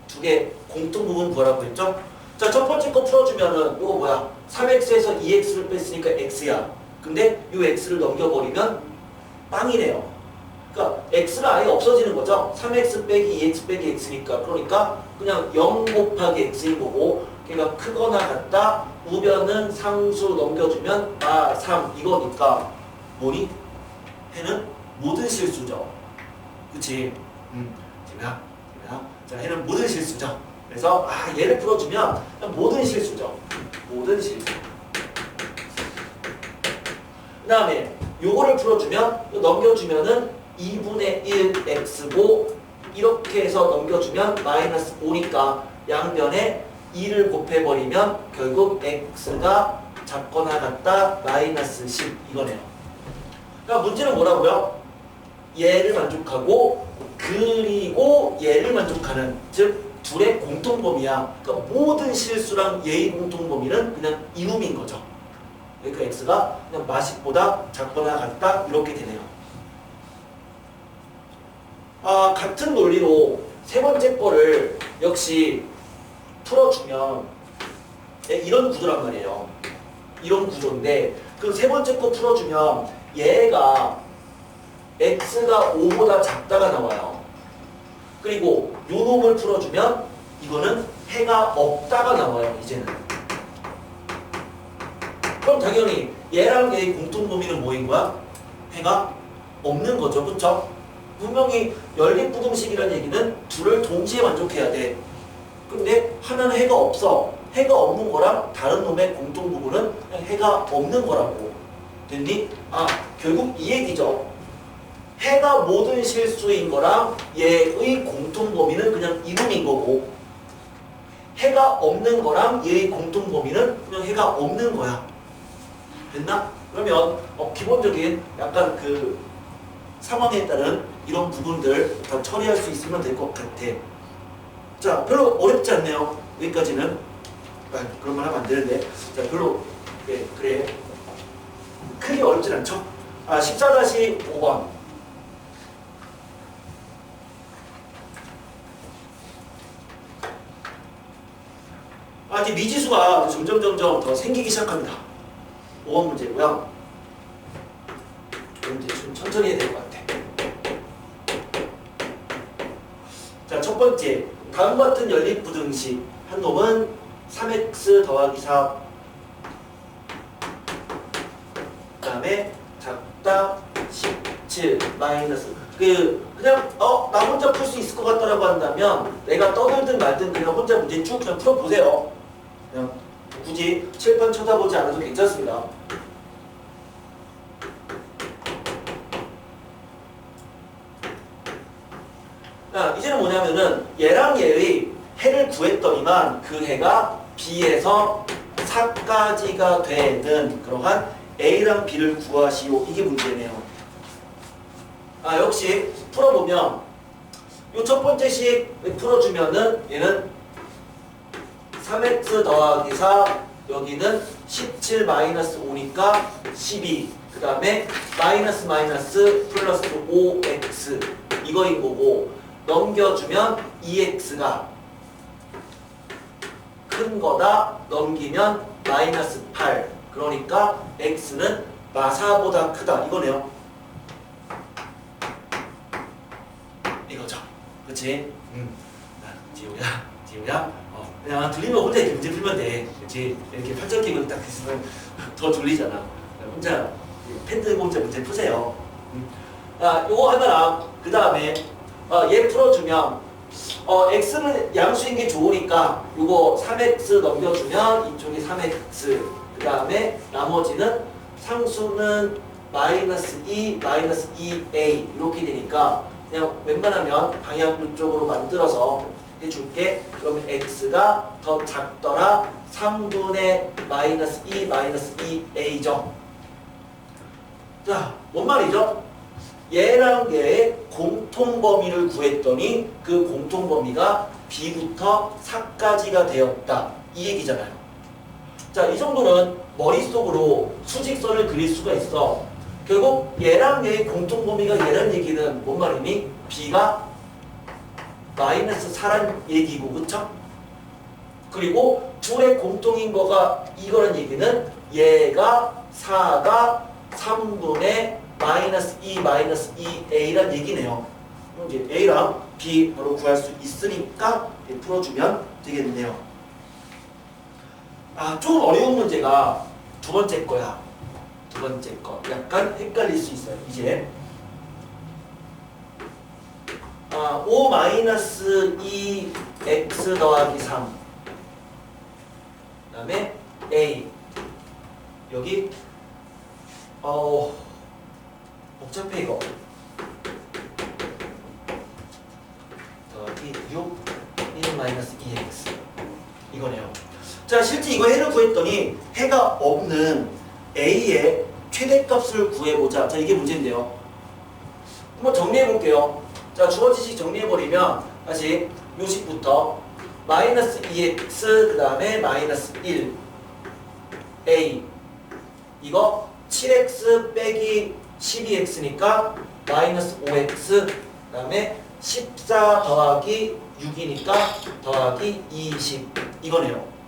두 개 공통 부분 구하라고 했죠? 자, 첫 번째 거 풀어주면은 이거 뭐야? 3x에서 2x를 뺐으니까 x야. 근데 이 x를 넘겨버리면 빵이네요. 그러니까 x가 아예 없어지는 거죠. 3x 빼기 2x 빼기 x니까. 그러니까 그냥 0 곱하기 x인 거고 걔가 크거나 같다. 우변은 상수 넘겨주면 3 이거니까 뭐니? 해는 모든 실수죠. 그치? 재미야. 자, 해는 모든 실수죠. 그래서 얘를 풀어주면 모든 실수죠. 모든 실수. 그 다음에 요거를 풀어주면 넘겨주면은 2분의 1 x고 이렇게 해서 넘겨주면 마이너스 5니까 양변에 2를 곱해버리면 결국 x가 작거나 같다 마이너스 10 이거네요. 그러니까 문제는 뭐라고요? 얘를 만족하고 그리고 얘를 만족하는 즉 둘의 공통범위야. 그러니까 모든 실수랑 얘의 공통범위는 그냥 이놈인 거죠. 그러니까 x가 그냥 마식보다 작거나 같다 이렇게 되네요. 같은 논리로 세 번째 거를 역시 풀어주면 이런 구조란 말이에요. 이런 구조인데 그 세 번째 거 풀어주면 얘가 x가 5보다 작다가 나와요. 그리고 요 놈을 풀어주면 이거는 해가 없다가 나와요. 이제는. 그럼 당연히 얘랑 얘의 공통범위는 뭐인 거야? 해가 없는 거죠. 그쵸? 분명히 연립부등식이라는 얘기는 둘을 동시에 만족해야 돼. 근데 하나는 해가 없어. 해가 없는 거랑 다른 놈의 공통부분은 그냥 해가 없는 거라고. 됐니? 결국 이 얘기죠. 해가 모든 실수인 거랑 얘의 공통범위는 그냥 이놈인 거고 해가 없는 거랑 얘의 공통범위는 그냥 해가 없는 거야. 됐나? 그러면 기본적인 약간 그 상황에 따른 이런 부분들 다 처리할 수 있으면 될 것 같아. 자, 별로 어렵지 않네요. 여기까지는. 그런 말 하면 안 되는데. 자, 별로 그래. 크게 어렵진 않죠? 14-5번. 이제 미지수가 점점 더 생기기 시작합니다. 5번 문제고요. 이제 좀 천천히 해야 될 것 같아. 자, 첫 번째. 다음과 같은 연립부등식. 한 놈은 3x 더하기 4. 그 다음에 작다 17 마이너스. 그냥 나 혼자 풀 수 있을 것 같다라고 한다면 내가 떠들든 말든 그냥 혼자 문제 쭉 그냥 풀어보세요. 그냥 굳이 칠판 쳐다보지 않아도 괜찮습니다. 이제는 뭐냐면은 얘랑 얘의 해를 구했더니만 그 해가 B에서 4까지가 되는 그러한 A랑 B를 구하시오. 이게 문제네요. 역시 풀어보면 요 첫 번째 식 풀어주면은 얘는 3x 더하기 4 여기는 17 마이너스 5니까 12 그 다음에 마이너스 플러스 5x 이거인 거고 넘겨주면 2x가 큰 거다 넘기면 마이너스 8 그러니까 x는 마사보다 크다 이거네요. 이거죠. 그치? 지우야 그냥 들리면 혼자 이렇게 문제 풀면 돼. 그치? 이렇게 팔짱 끼고 딱 있으면 더 졸리잖아. 혼자 펜 들고 혼자 문제 푸세요. 요거 하나랑 그 다음에 얘 풀어주면 x는 양수인 게 좋으니까 요거 3x 넘겨주면 이쪽이 3x 그 다음에 나머지는 상수는 마이너스 2 마이너스 2a 이렇게 되니까 그냥 웬만하면 방향 이쪽으로 만들어서 해줄게. 그러면 x가 더 작더라 3분의 마이너스 2 마이너스 2a죠. 자, 뭔 말이죠? 얘랑 얘의 공통범위를 구했더니 그 공통범위가 b부터 4까지가 되었다. 이 얘기잖아요. 자, 이 정도는 머릿속으로 수직선을 그릴 수가 있어. 결국 얘랑 얘의 공통범위가 얘란 얘기는 뭔 말이니? b가 마이너스 4란 얘기고, 그쵸? 그리고 둘의 공통인 거가 이거란 얘기는 얘가 4가 3분의 마이너스 2 마이너스 2a란 얘기네요. 그럼 이제 a랑 b 바로 구할 수 있으니까 풀어주면 되겠네요. 아, 조금 어려운 문제가 두 번째 거야. 두 번째 거. 약간 헷갈릴 수 있어요. 이제 5 마이너스 2x 더하기 3 그 다음에 a 여기 복잡해 이거. 더하기 6 1 마이너스 2x 이거네요. 자, 실제 이거 해를 구했더니 해가 없는 a의 최대값을 구해보자. 자, 이게 문제인데요. 한번 정리해볼게요. 자, 주어지식 정리해버리면 다시 요식부터 마이너스 2x 그 다음에 마이너스 1 a 이거 7x 빼기 12x니까 마이너스 5x 그 다음에 14 더하기 6이니까 더하기 20 이거네요.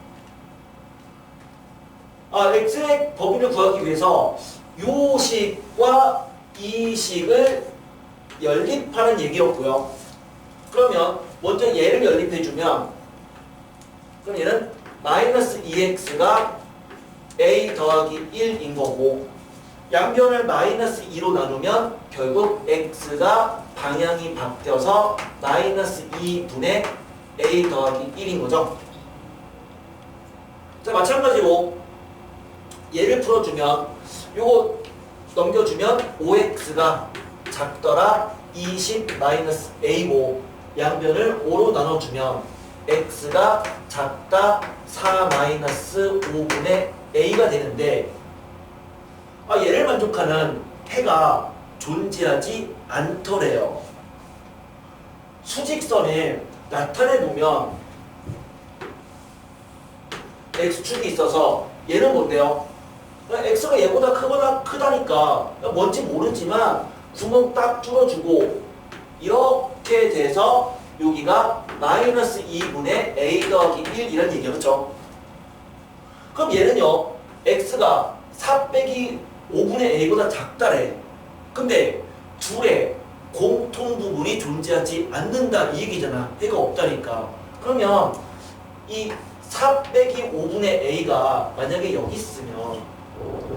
x의 범위를 구하기 위해서 요 식과 이 식을 연립하는 얘기였고요. 그러면 먼저 얘를 연립해주면 그럼 얘는 마이너스 2x가 a 더하기 1인 거고 양변을 마이너스 2로 나누면 결국 x가 방향이 바뀌어서 마이너스 2분의 a 더하기 1인 거죠. 자, 마찬가지로 얘를 풀어주면 요거 넘겨주면 5x가 작더라 20 마이너스 a고 양변을 5로 나눠주면 x가 작다 4 마이너스 5분의 a가 되는데 얘를 만족하는 해가 존재하지 않더래요. 수직선에 나타내보면 x축이 있어서 얘는 뭔데요? x가 얘보다 크다니까 뭔지 모르지만 구멍 딱 뚫어주고 이렇게 돼서 여기가 마이너스 2분의 a 더하기 1 이런 얘기였죠. 그럼 얘는요 x가 4 빼기 5분의 a보다 작다래. 근데 둘의 공통 부분이 존재하지 않는다 이 얘기잖아. 해가 없다니까. 그러면 이 4 빼기 5분의 a가 만약에 여기 있으면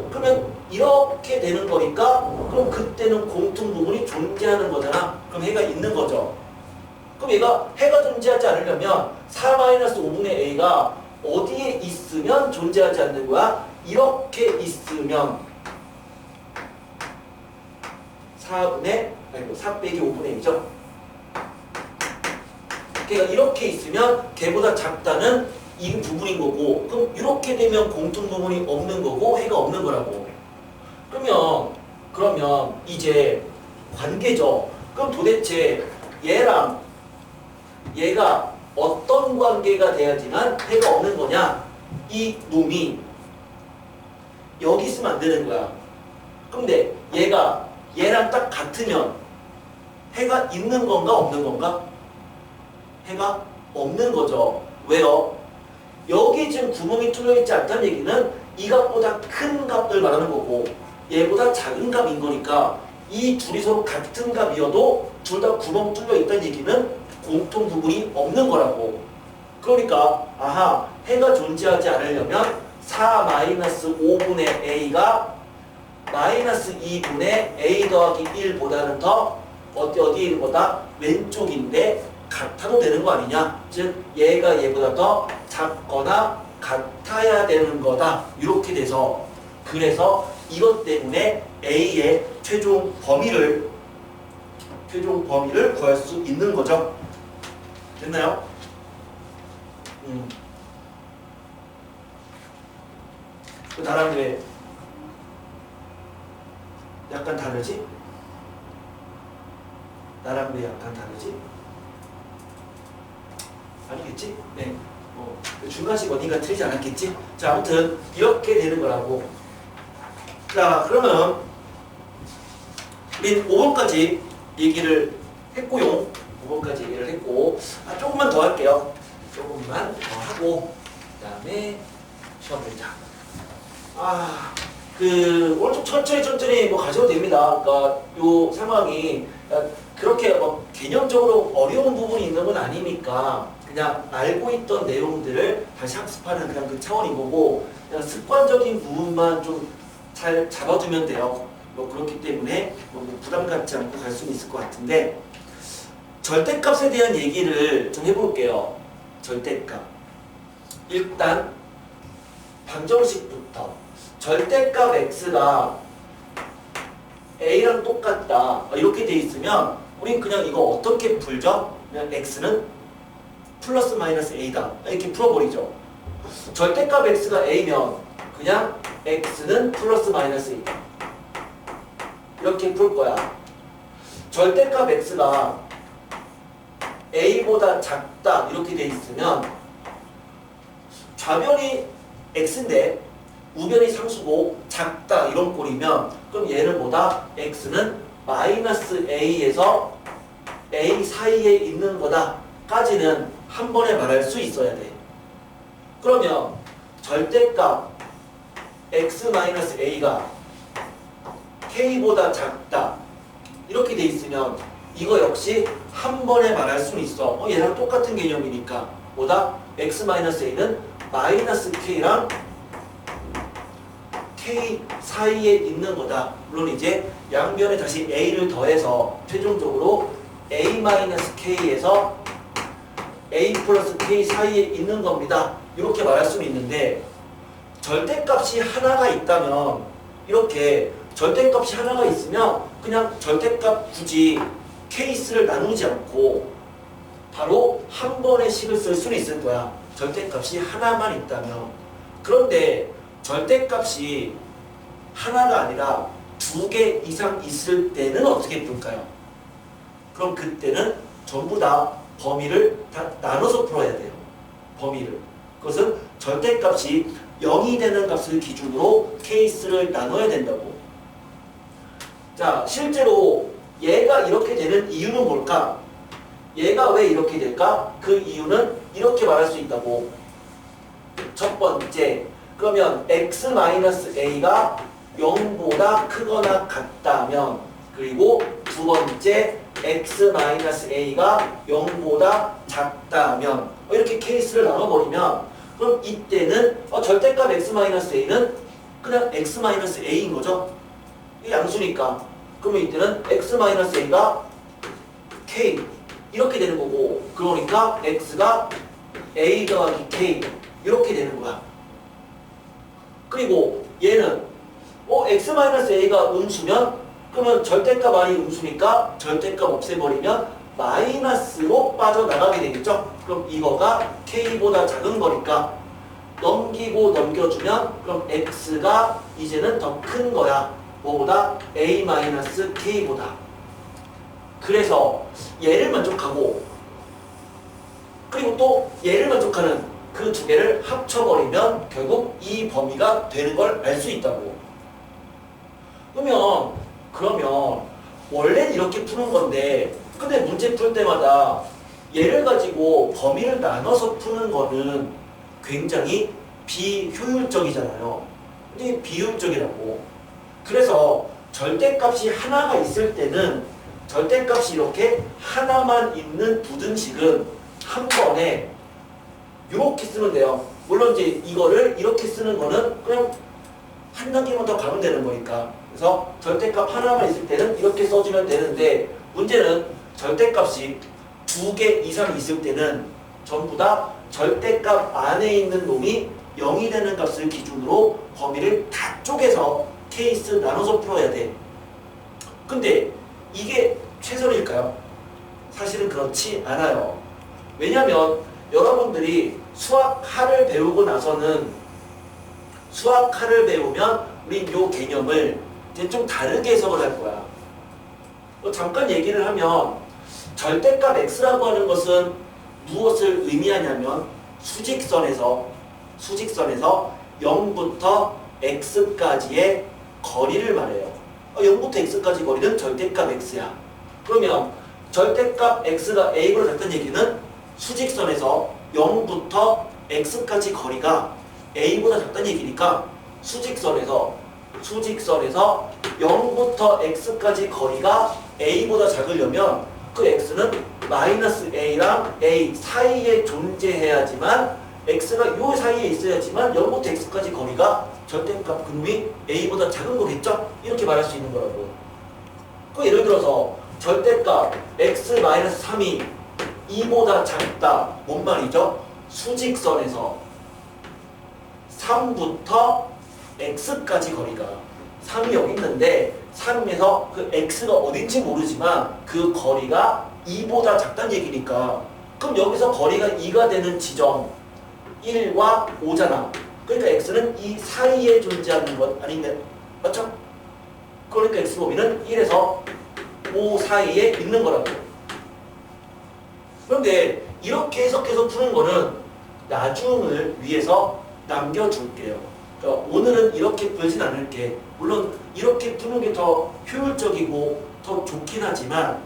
그러면 이렇게 되는 거니까 그럼 그때는 공통 부분이 존재하는 거잖아. 그럼 해가 있는 거죠. 그럼 얘가 해가 존재하지 않으려면 4-5분의 a가 어디에 있으면 존재하지 않는 거야? 이렇게 있으면 4 빼기 5분의 a죠. 걔가 이렇게 있으면 걔보다 작다는 이 부분인 거고 그럼 이렇게 되면 공통 부분이 없는 거고 해가 없는 거라고. 그러면 이제 관계죠. 그럼 도대체 얘랑 얘가 어떤 관계가 돼야지만 해가 없는 거냐? 이 놈이 여기 있으면 안 되는 거야. 근데 얘가 얘랑 딱 같으면 해가 있는 건가 없는 건가? 해가 없는 거죠. 왜요? 여기 지금 구멍이 뚫려있지 않다는 얘기는 이 값보다 큰 값을 말하는 거고 얘보다 작은 값인 거니까 이 둘이 서로 같은 값이어도 둘 다 구멍 뚫려있다는 얘기는 공통 부분이 없는 거라고. 그러니까 해가 존재하지 않으려면 4-5분의 a가 마이너스 2분의 a 더하기 1보다는 더 어디보다 왼쪽인데 같아도 되는 거 아니냐? 즉 얘가 얘보다 더 작거나 같아야 되는 거다. 이렇게 돼서 그래서 이것 때문에 A의 최종 범위를 구할 수 있는 거죠. 됐나요? 나랑 왜 약간 다르지? 나랑 왜 약간 다르지? 아니겠지? 네. 중간식 어딘가 틀리지 않았겠지? 자, 아무튼 이렇게 되는 거라고. 자, 그러면 우린 5번까지 얘기를 했고요. 5번까지 얘기를 했고, 조금만 더 할게요. 조금만 더 하고, 그 다음에 시험 보자. 오늘 좀 천천히 뭐 가셔도 됩니다. 그러니까 요 상황이 그렇게 개념적으로 어려운 부분이 있는 건 아니니까 그냥 알고 있던 내용들을 다시 학습하는 그냥 그 차원인 거고, 그냥 습관적인 부분만 좀 잘 잡아두면 돼요. 그렇기 때문에 부담 갖지 않고 갈 수는 있을 것 같은데, 절대값에 대한 얘기를 좀 해볼게요. 절대값. 일단 방정식부터. 절대값 x가 a랑 똑같다 이렇게 돼 있으면 우린 그냥 이거 어떻게 풀죠? 그냥 x는 플러스 마이너스 a다 이렇게 풀어버리죠. 절대값 x가 a면 그냥 x는 플러스 마이너스 a다 이렇게 풀 거야. 절대값 x가 a보다 작다 이렇게 돼 있으면 좌변이 x인데 우변이 상수고 작다 이런 꼴이면 그럼 얘는 뭐다? x는 마이너스 a에서 a 사이에 있는 거다 까지는 한 번에 말할 수 있어야 돼. 그러면 절대값 x-a가 k보다 작다 이렇게 돼 있으면 이거 역시 한 번에 말할 수는 있어. 얘랑 똑같은 개념이니까 뭐다? x-a는 마이너스 k랑 k 사이에 있는 거다. 물론 이제 양변에 다시 a를 더해서 최종적으로 a-k에서 a 플러스 k 사이에 있는 겁니다. 이렇게 말할 수는 있는데, 절대값이 하나가 있다면 이렇게 절대값이 하나가 있으면 그냥 절대값 굳이 케이스를 나누지 않고 바로 한 번의 식을 쓸 수는 있을 거야. 절대값이 하나만 있다면. 그런데 절대값이 하나가 아니라 2개 이상 있을 때는 어떻게 풀까요? 그럼 그때는 전부 다 범위를 다 나눠서 풀어야 돼요. 범위를. 그것은 절대값이 0이 되는 값을 기준으로 케이스를 나눠야 된다고. 자, 실제로 얘가 이렇게 되는 이유는 뭘까? 얘가 왜 이렇게 될까? 그 이유는 이렇게 말할 수 있다고. 첫 번째, 그러면 x-a가 0보다 크거나 같다면, 그리고 두 번째 x-a가 0보다 작다면 이렇게 케이스를 나눠버리면 그럼 이때는 절대값 x-a는 그냥 x-a인 거죠. 이게 양수니까. 그러면 이때는 x-a가 k 이렇게 되는 거고, 그러니까 x가 a 더하기 k 이렇게 되는 거야. 그리고 얘는 x-a가 음수면 그러면 절대값 아니 음수니까 절대값 없애버리면 마이너스로 빠져나가게 되겠죠. 그럼 이거가 k보다 작은 거니까 넘기고 넘겨주면 그럼 x가 이제는 더 큰 거야. 뭐보다? a-k보다. 그래서 얘를 만족하고 그리고 또 얘를 만족하는 그 두 개를 합쳐버리면 결국 이 범위가 되는 걸 알 수 있다고. 그러면 원래는 이렇게 푸는 건데 근데 문제 풀 때마다 얘를 가지고 범위를 나눠서 푸는 거는 굉장히 비효율적이잖아요. 근데 비효율적이라고. 그래서 절대값이 하나가 있을 때는 절대값이 이렇게 하나만 있는 부등식은 한 번에 이렇게 쓰면 돼요. 물론 이제 이거를 이렇게 쓰는 거는 그냥 한 단계만 더 가면 되는 거니까. 그래서 절대값 하나만 있을 때는 이렇게 써주면 되는데, 문제는 절대값이 2개 이상 있을 때는 전부 다 절대값 안에 있는 놈이 0이 되는 값을 기준으로 범위를 다 쪼개서 케이스 나눠서 풀어야 돼. 근데 이게 최선일까요? 사실은 그렇지 않아요. 왜냐면 여러분들이 수학하를 배우고 나서는 수학하를 배우면 우리 요 개념을 이제 좀 다르게 해석을 할 거야. 잠깐 얘기를 하면 절대값 x라고 하는 것은 무엇을 의미하냐면 수직선에서 0부터 x까지의 거리를 말해요. 0부터 x까지 거리는 절대값 x야. 그러면 절대값 x가 a보다 작다는 얘기는 수직선에서 0부터 x까지 거리가 a보다 작다는 얘기니까 수직선에서 0부터 x까지 거리가 a보다 작으려면 그 x는 마이너스 a랑 a 사이에 존재해야지만 x가 요 사이에 있어야지만 0부터 x까지 거리가 절대값 근위 a보다 작은 거겠죠? 이렇게 말할 수 있는 거라고. 그 예를 들어서 절대값 x-3이 2보다 작다. 뭔 말이죠? 수직선에서 3부터 x까지 거리가 3이 여기 있는데 3에서 그 x가 어딘지 모르지만 그 거리가 2보다 작다는 얘기니까 그럼 여기서 거리가 2가 되는 지점 1과 5잖아. 그러니까 x는 이 사이에 존재하는 것 아닌가요? 맞죠? 그러니까 x 범위는 1에서 5 사이에 있는 거라고. 그런데 이렇게 해석해서 푸는 거는 나중을 위해서 남겨줄게요. 그러니까 오늘은 이렇게 풀진 않을게. 물론 이렇게 푸는 게 더 효율적이고 더 좋긴 하지만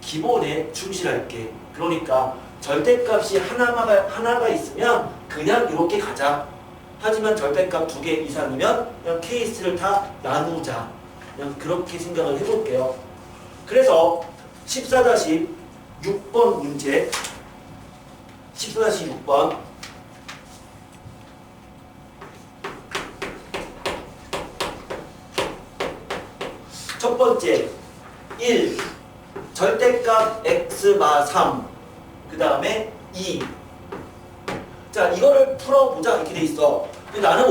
기본에 충실할게. 그러니까 절대값이 하나가 있으면 그냥 이렇게 가자. 하지만 절대값 2개 이상이면 그냥 케이스를 다 나누자. 그냥 그렇게 생각을 해볼게요. 그래서 14-6번 문제 14-6번 첫 번째 1 절대값 x-3 그 다음에 2 자 이거를 풀어보자 이렇게 돼 있어. 근데 나는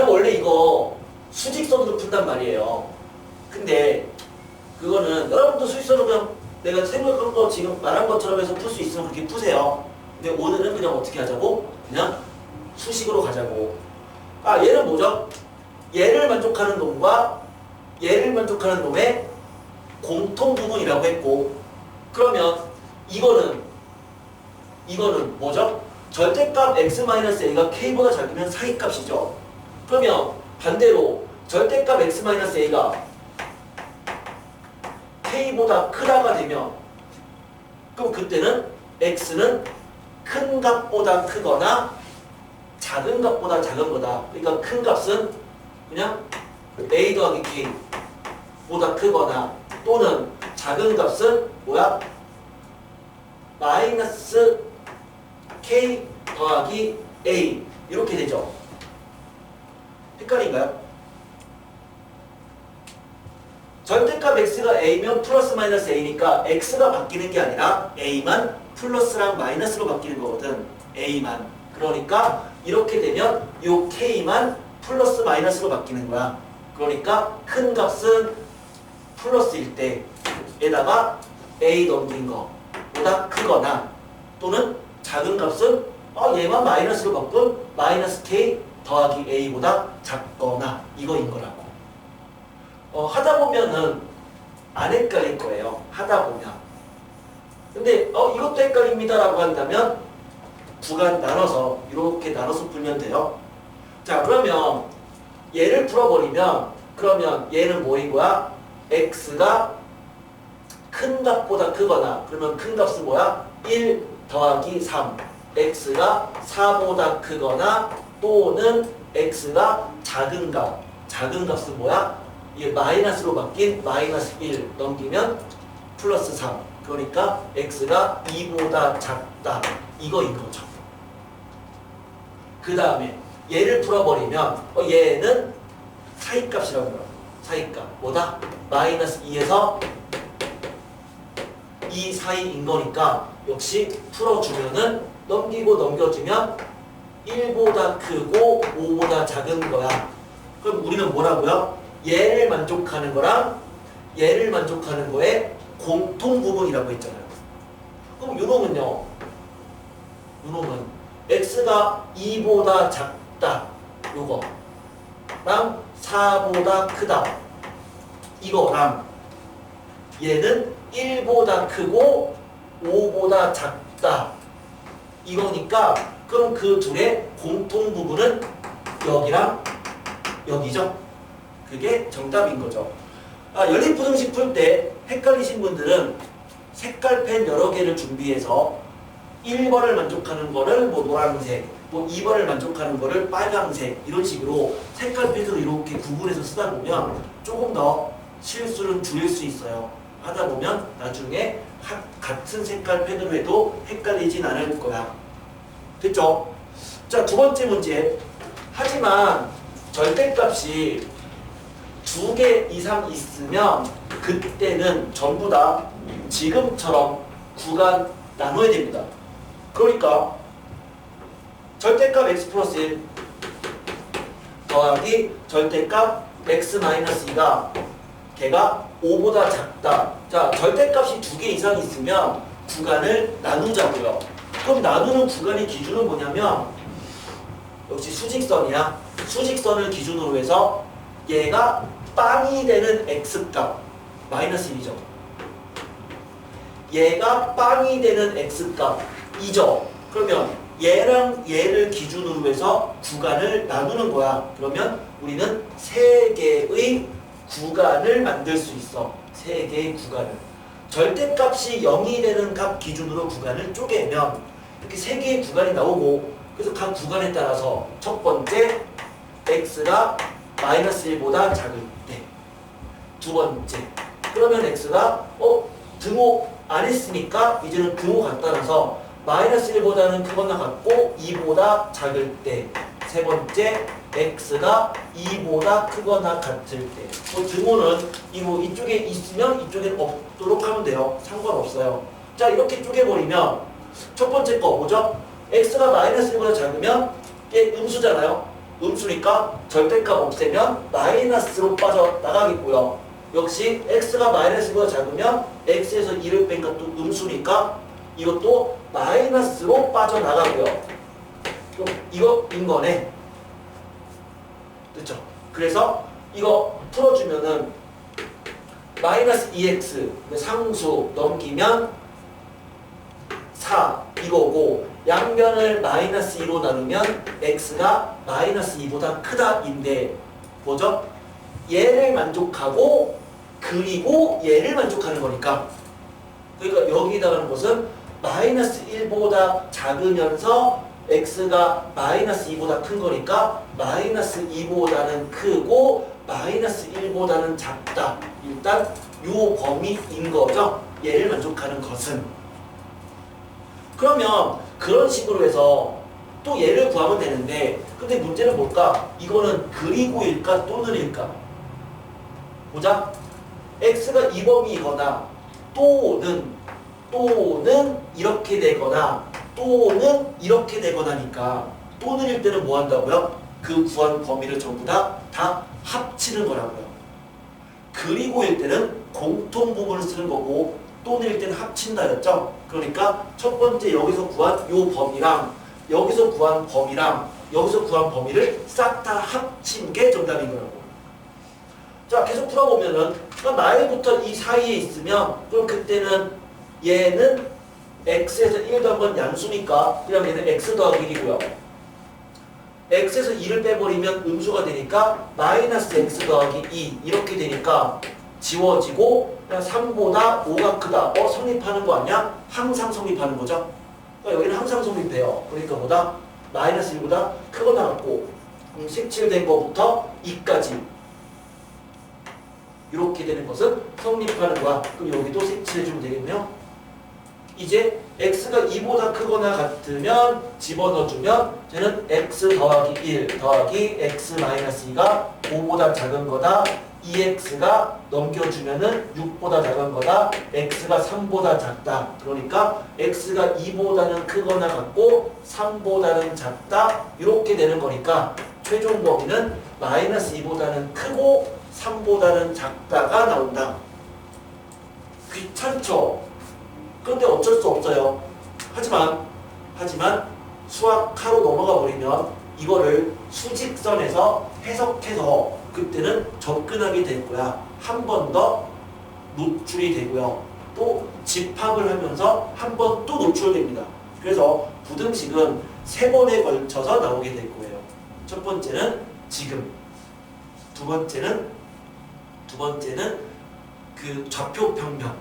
원래 이거 수직선으로 푼단 말이에요. 근데 그거는 여러분도 수직선으로 그냥 내가 생각한 거 지금 말한 것처럼 해서 풀 수 있으면 그렇게 푸세요. 근데 오늘은 그냥 어떻게 하자고? 그냥 수식으로 가자고. 아 얘는 뭐죠? 얘를 만족하는 놈과 얘를 만족하는 놈의 공통 부분이라고 했고 그러면 이거는 뭐죠? 절대값 x-a가 k보다 작으면 사이값이죠. 그러면 반대로 절대값 x-a가 k보다 크다가 되면 그럼 그때는 x는 큰 값보다 크거나 작은 값보다 작은 거다. 그러니까 큰 값은 그냥 a 더하기 k 보다 크거나 또는 작은 값은 뭐야? 마이너스 k 더하기 a 이렇게 되죠. 헷갈린가요? 절대값 x가 a면 플러스 마이너스 a니까 x가 바뀌는 게 아니라 a만 플러스랑 마이너스로 바뀌는 거거든. a만. 그러니까 이렇게 되면 요 k만 플러스 마이너스로 바뀌는 거야. 그러니까 큰 값은 플러스일 때에다가 a 넘긴 거보다 크거나 또는 작은 값은 얘만 마이너스로 바꾼 마이너스 k 더하기 a보다 작거나 이거인 거라고. 하다 보면은 안 헷갈릴 거예요. 하다 보면. 근데 이것도 헷갈립니다 라고 한다면 구간 나눠서 이렇게 나눠서 풀면 돼요. 자 그러면 얘를 풀어버리면 그러면 얘는 뭐인 거야? x가 큰 값보다 크거나 그러면 큰 값은 뭐야? 1 더하기 3 x가 4보다 크거나 또는 x가 작은 값은 뭐야? 이게 마이너스로 바뀐 마이너스 1 넘기면 플러스 3 그러니까 x가 2보다 작다 이거인 거죠. 그 다음에 얘를 풀어버리면 얘는 사이값이라고 해요. 사이값 뭐다? 마이너스 2에서 2 사이인 거니까 역시 풀어주면은 넘기고 넘겨주면 1보다 크고 5보다 작은 거야. 그럼 우리는 뭐라고요? 얘를 만족하는 거랑 얘를 만족하는 거의 공통 부분이라고 했잖아요. 그럼 요놈은요. 요놈은 x가 2보다 작다. 요거랑 4보다 크다. 이거랑 얘는 1보다 크고 5보다 작다. 이거니까 그럼 그 둘의 공통 부분은 여기랑 여기죠. 그게 정답인 거죠. 연립부등식 풀 때 헷갈리신 분들은 색깔펜 여러 개를 준비해서 1번을 만족하는 거를 뭐 노란색, 뭐 2번을 만족하는 거를 빨강색 이런 식으로 색깔펜으로 이렇게 구분해서 쓰다 보면 조금 더 실수를 줄일 수 있어요. 하다 보면 나중에 같은 색깔펜으로 해도 헷갈리진 않을 거야. 됐죠? 자, 두 번째 문제. 하지만 절대값이 2개 이상 있으면 그때는 전부 다 지금처럼 구간 나눠야 됩니다. 그러니까 절대값 x 플러스 1 더하기 절대값 x 마이너스 2가 걔가 5보다 작다. 자, 절대값이 2개 이상 있으면 구간을 나누자고요. 그럼 나누는 구간의 기준은 뭐냐면 역시 수직선이야. 수직선을 기준으로 해서 얘가 빵이 되는 x값 마이너스 1이죠. 얘가 빵이 되는 x값 2죠. 그러면 얘랑 얘를 기준으로 해서 구간을 나누는 거야. 그러면 우리는 3개의 구간을 만들 수 있어. 3개의 구간을. 절대값이 0이 되는 값 기준으로 구간을 쪼개면 이렇게 3개의 구간이 나오고, 그래서 각 구간에 따라서 첫 번째 x가 마이너스 1보다 작을 때, 두 번째 그러면 x가 등호 안 했으니까 이제는 등호 갖다놔서 마이너스 1보다는 크거나 같고 2보다 작을 때, 세 번째 x가 2보다 크거나 같을 때. 등호는 이쪽에 있으면 이쪽엔 없도록 하면 돼요. 상관없어요. 자, 이렇게 쪼개버리면 첫 번째 거 뭐죠? x가 마이너스 1보다 작으면 얘 음수잖아요. 음수니까 절대값 없애면 마이너스로 빠져나가겠고요. 역시 x가 마이너스 1보다 작으면 x에서 2를 뺀 것도 음수니까 이것도 마이너스로 빠져나가고요. 그럼 이거인 거네. 그렇죠? 그래서 이거 풀어주면은 마이너스 2x 상수 넘기면 4 이거고, 양변을 마이너스 2로 나누면 x가 마이너스 2보다 크다인데 뭐죠? 얘를 만족하고 그리고 얘를 만족하는 거니까, 그러니까 여기다가는 것은 마이너스 1보다 작으면서 x가 마이너스 2보다 큰 거니까 마이너스 2보다는 크고 마이너스 1보다는 작다. 일단 요 범위인 거죠. 얘를 만족하는 것은. 그러면 그런 식으로 해서 또 얘를 구하면 되는데, 근데 문제는 뭘까? 이거는 그리고일까 또는일까? 보자. x가 이 범위이거나 또는 이렇게 되거나 또는 이렇게 되거나니까, 또는일 때는 뭐 한다고요? 그 구한 범위를 전부 다 합치는 거라고요. 그리고일 때는 공통 부분을 쓰는 거고, 또는일 때는 합친다 했죠. 그러니까 첫 번째 여기서 구한 요 범위랑 여기서 구한 범위랑 여기서 구한 범위를 싹 다 합친 게 정답인 거라고. 자, 계속 풀어보면은 나이부터 이 사이에 있으면 그럼 그때는 얘는 x에서 1 더한 건 양수니까 그냥 얘는 x 더하기 1이고요. x에서 2를 빼버리면 음수가 되니까 마이너스 x 더하기 2 이렇게 되니까 지워지고 그냥 3보다 5가 크다. 성립하는 거 아니야? 항상 성립하는 거죠. 그러니까 여기는 항상 성립돼요. 그러니까 뭐다? 마이너스 1보다 크거나 같고, 색칠된 거부터 2까지 이렇게 되는 것은 성립하는 거야. 그럼 여기도 색칠해주면 되겠네요. 이제 x가 2보다 크거나 같으면 집어넣어주면 쟤는 x 더하기 1 더하기 x 마이너스 2가 5보다 작은 거다. 2x가 넘겨주면은 6보다 작은 거다. x가 3보다 작다. 그러니까 x가 2보다는 크거나 같고 3보다는 작다. 이렇게 되는 거니까 최종 범위는 마이너스 2보다는 크고 3보다는 작다가 나온다. 귀찮죠? 그런데 어쩔 수 없어요. 하지만 수학하로 넘어가 버리면 이거를 수직선에서 해석해서 그때는 접근하게 될 거야. 한 번 더 노출이 되고요. 또 집합을 하면서 한 번 또 노출됩니다. 그래서 부등식은 3번에 걸쳐서 나오게 될 거예요. 첫 번째는 지금, 두 번째는 그 좌표 평면,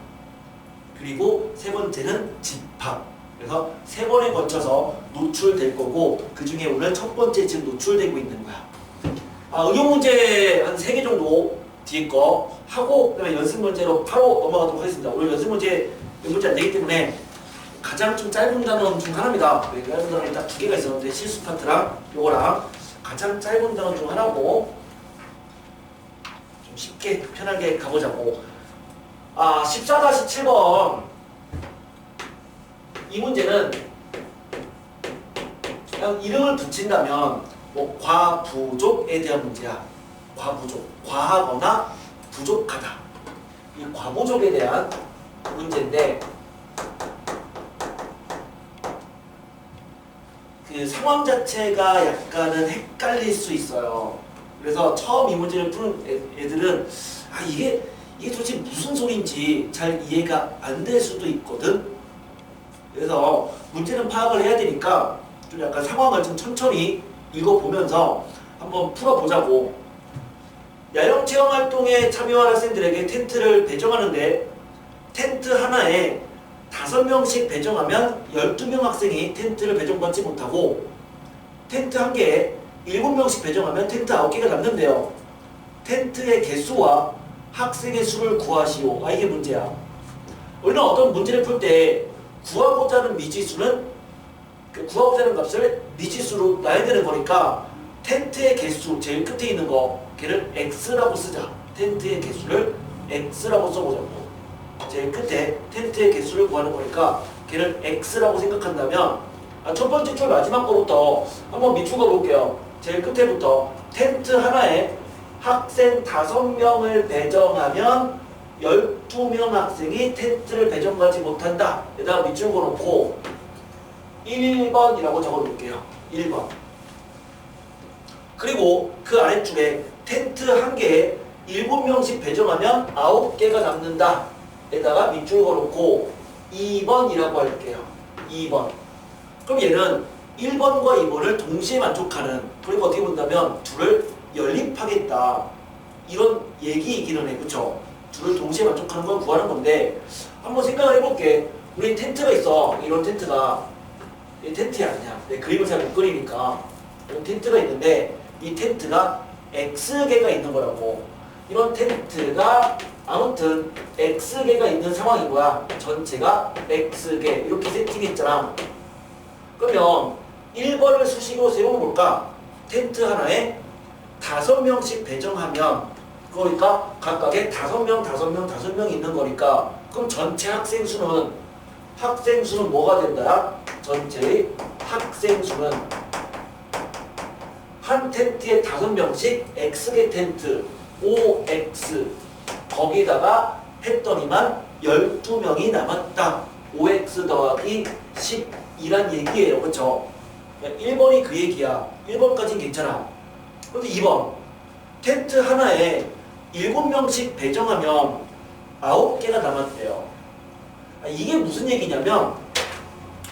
그리고 세 번째는 집합. 그래서 3번에 걸쳐서 노출될 거고 그 중에 오늘 첫 번째 지금 노출되고 있는 거야. 응용 문제 한 3개 정도 뒤에 거 하고 그다음에 연습 문제로 바로 넘어가도록 하겠습니다. 오늘 연습 문제 몇 문제 안 되기 때문에 가장 좀 짧은 단원 중 하나입니다. 짧은 단원이 딱 2개가 있었는데 실수 파트랑 요거랑 가장 짧은 단원 중 하나고 좀 쉽게 편하게 가보자고. 14-7번 이 문제는 그냥 이름을 붙인다면 뭐 과부족에 대한 문제야. 과부족, 과하거나 부족하다. 이 과부족에 대한 문제인데 그 상황 자체가 약간은 헷갈릴 수 있어요. 그래서 처음 이 문제를 푸는 애들은 이게 도대체 무슨 소리인지 잘 이해가 안 될 수도 있거든. 그래서 문제는 파악을 해야 되니까 좀 약간 상황을 좀 천천히 읽어보면서 한번 풀어보자고. 야영 체험 활동에 참여한 학생들에게 텐트를 배정하는데 텐트 하나에 5명씩 배정하면 12명 학생이 텐트를 배정받지 못하고 텐트 한 개에 7명씩 배정하면 텐트 9개가 남는데요. 텐트의 개수와 학생의 수를 구하시오. 이게 문제야. 우리는 어떤 문제를 풀 때 구하고자 하는 미지수는 구하고자 하는 값을 미지수로 놔야 되는 거니까 텐트의 개수 제일 끝에 있는 거 걔를 x라고 쓰자. 텐트의 개수를 x라고 써보자고. 제일 끝에 텐트의 개수를 구하는 거니까 걔를 x라고 생각한다면 첫 번째 줄 마지막 거부터 한번 밑줄거 볼게요. 제일 끝에부터 텐트 하나에 학생 5명을 배정하면 12명 학생이 텐트를 배정하지 못한다. 여기다가 밑줄거 놓고 1번이라고 적어놓을게요. 1번. 그리고 그 아래쪽에 텐트 한 개에 7명씩 배정하면 9개가 남는다. 에다가 밑줄 걸어놓고 2번이라고 할게요. 2번. 그럼 얘는 1번과 2번을 동시에 만족하는, 그리고 어떻게 본다면 둘을 연립하겠다. 이런 얘기이기는 해. 그쵸? 둘을 동시에 만족하는 걸 구하는 건데 한번 생각을 해볼게. 우리 텐트가 있어. 이런 텐트가. 이 텐트야 그냥. 내 그림을 잘 못 그리니까. 이런 텐트가 있는데 이 텐트가 X개가 있는 거라고. 이런 텐트가 아무튼 X개가 있는 상황인 거야. 전체가 X개 이렇게 세팅했잖아. 그러면 1번을 수식으로 세워볼까? 텐트 하나에 5명씩 배정하면 그러니까 각각에 5명 있는 거니까 그럼 전체 학생 수는 뭐가 된다? 전체의 학생 수는 한 텐트에 5명씩 X개 텐트 OX 거기다가 했더니만 12명이 남았다. OX 더하기 12란 얘기예요. 그쵸? 1번이 그 얘기야. 1번까지는 괜찮아. 그런데 2번 텐트 하나에 7명씩 배정하면 9개가 남았대요. 이게 무슨 얘기냐면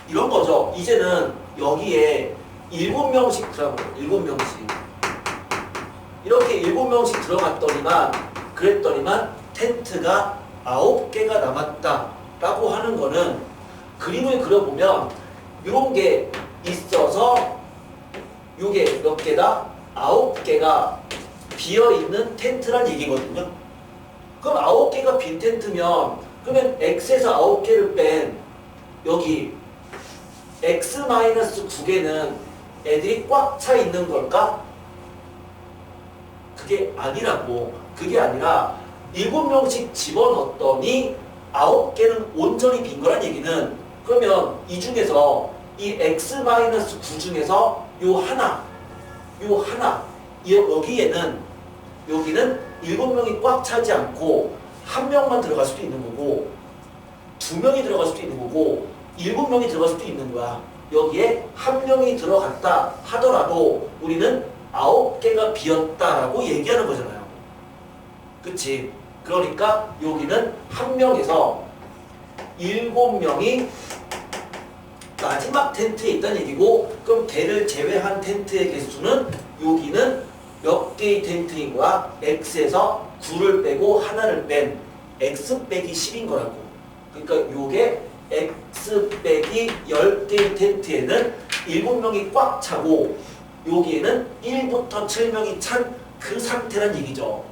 이런 거죠. 이제는 여기에 7명씩 들어가요. 7명씩. 이렇게 7명씩 그랬더니만 텐트가 9개가 남았다 라고 하는 거는 그림을 그려보면 이런 게 있어서 요게 몇 개다? 9개가 비어있는 텐트란 얘기거든요. 그럼 9개가 빈 텐트면 그러면 X에서 9개를 뺀 여기 X-9개는 애들이 꽉 차 있는 걸까? 그게 아니라고. 그게 아니라 7명씩 집어넣었더니 9개는 온전히 빈 거란 얘기는 그러면 이 중에서 이 X-9 중에서 요 요 하나 여기는 7명이 꽉 차지 않고 1명만 들어갈 수도 있는 거고 2명이 들어갈 수도 있는 거고 7명이 들어갈 수도 있는 거야. 여기에 1명이 들어갔다 하더라도 우리는 9개가 비었다라고 얘기하는 거잖아요. 그치? 그러니까 여기는 1명에서 7명이 마지막 텐트에 있다는 얘기고, 그럼 걔를 제외한 텐트의 개수는 여기는 몇 개의 텐트인 거야? x에서 9를 빼고 하나를 뺀 x 빼기 10인 거라고. 그러니까 요게 x 빼기 10개의 텐트에는 7명이 꽉 차고 여기에는 1부터 7명이 찬 그 상태란 얘기죠.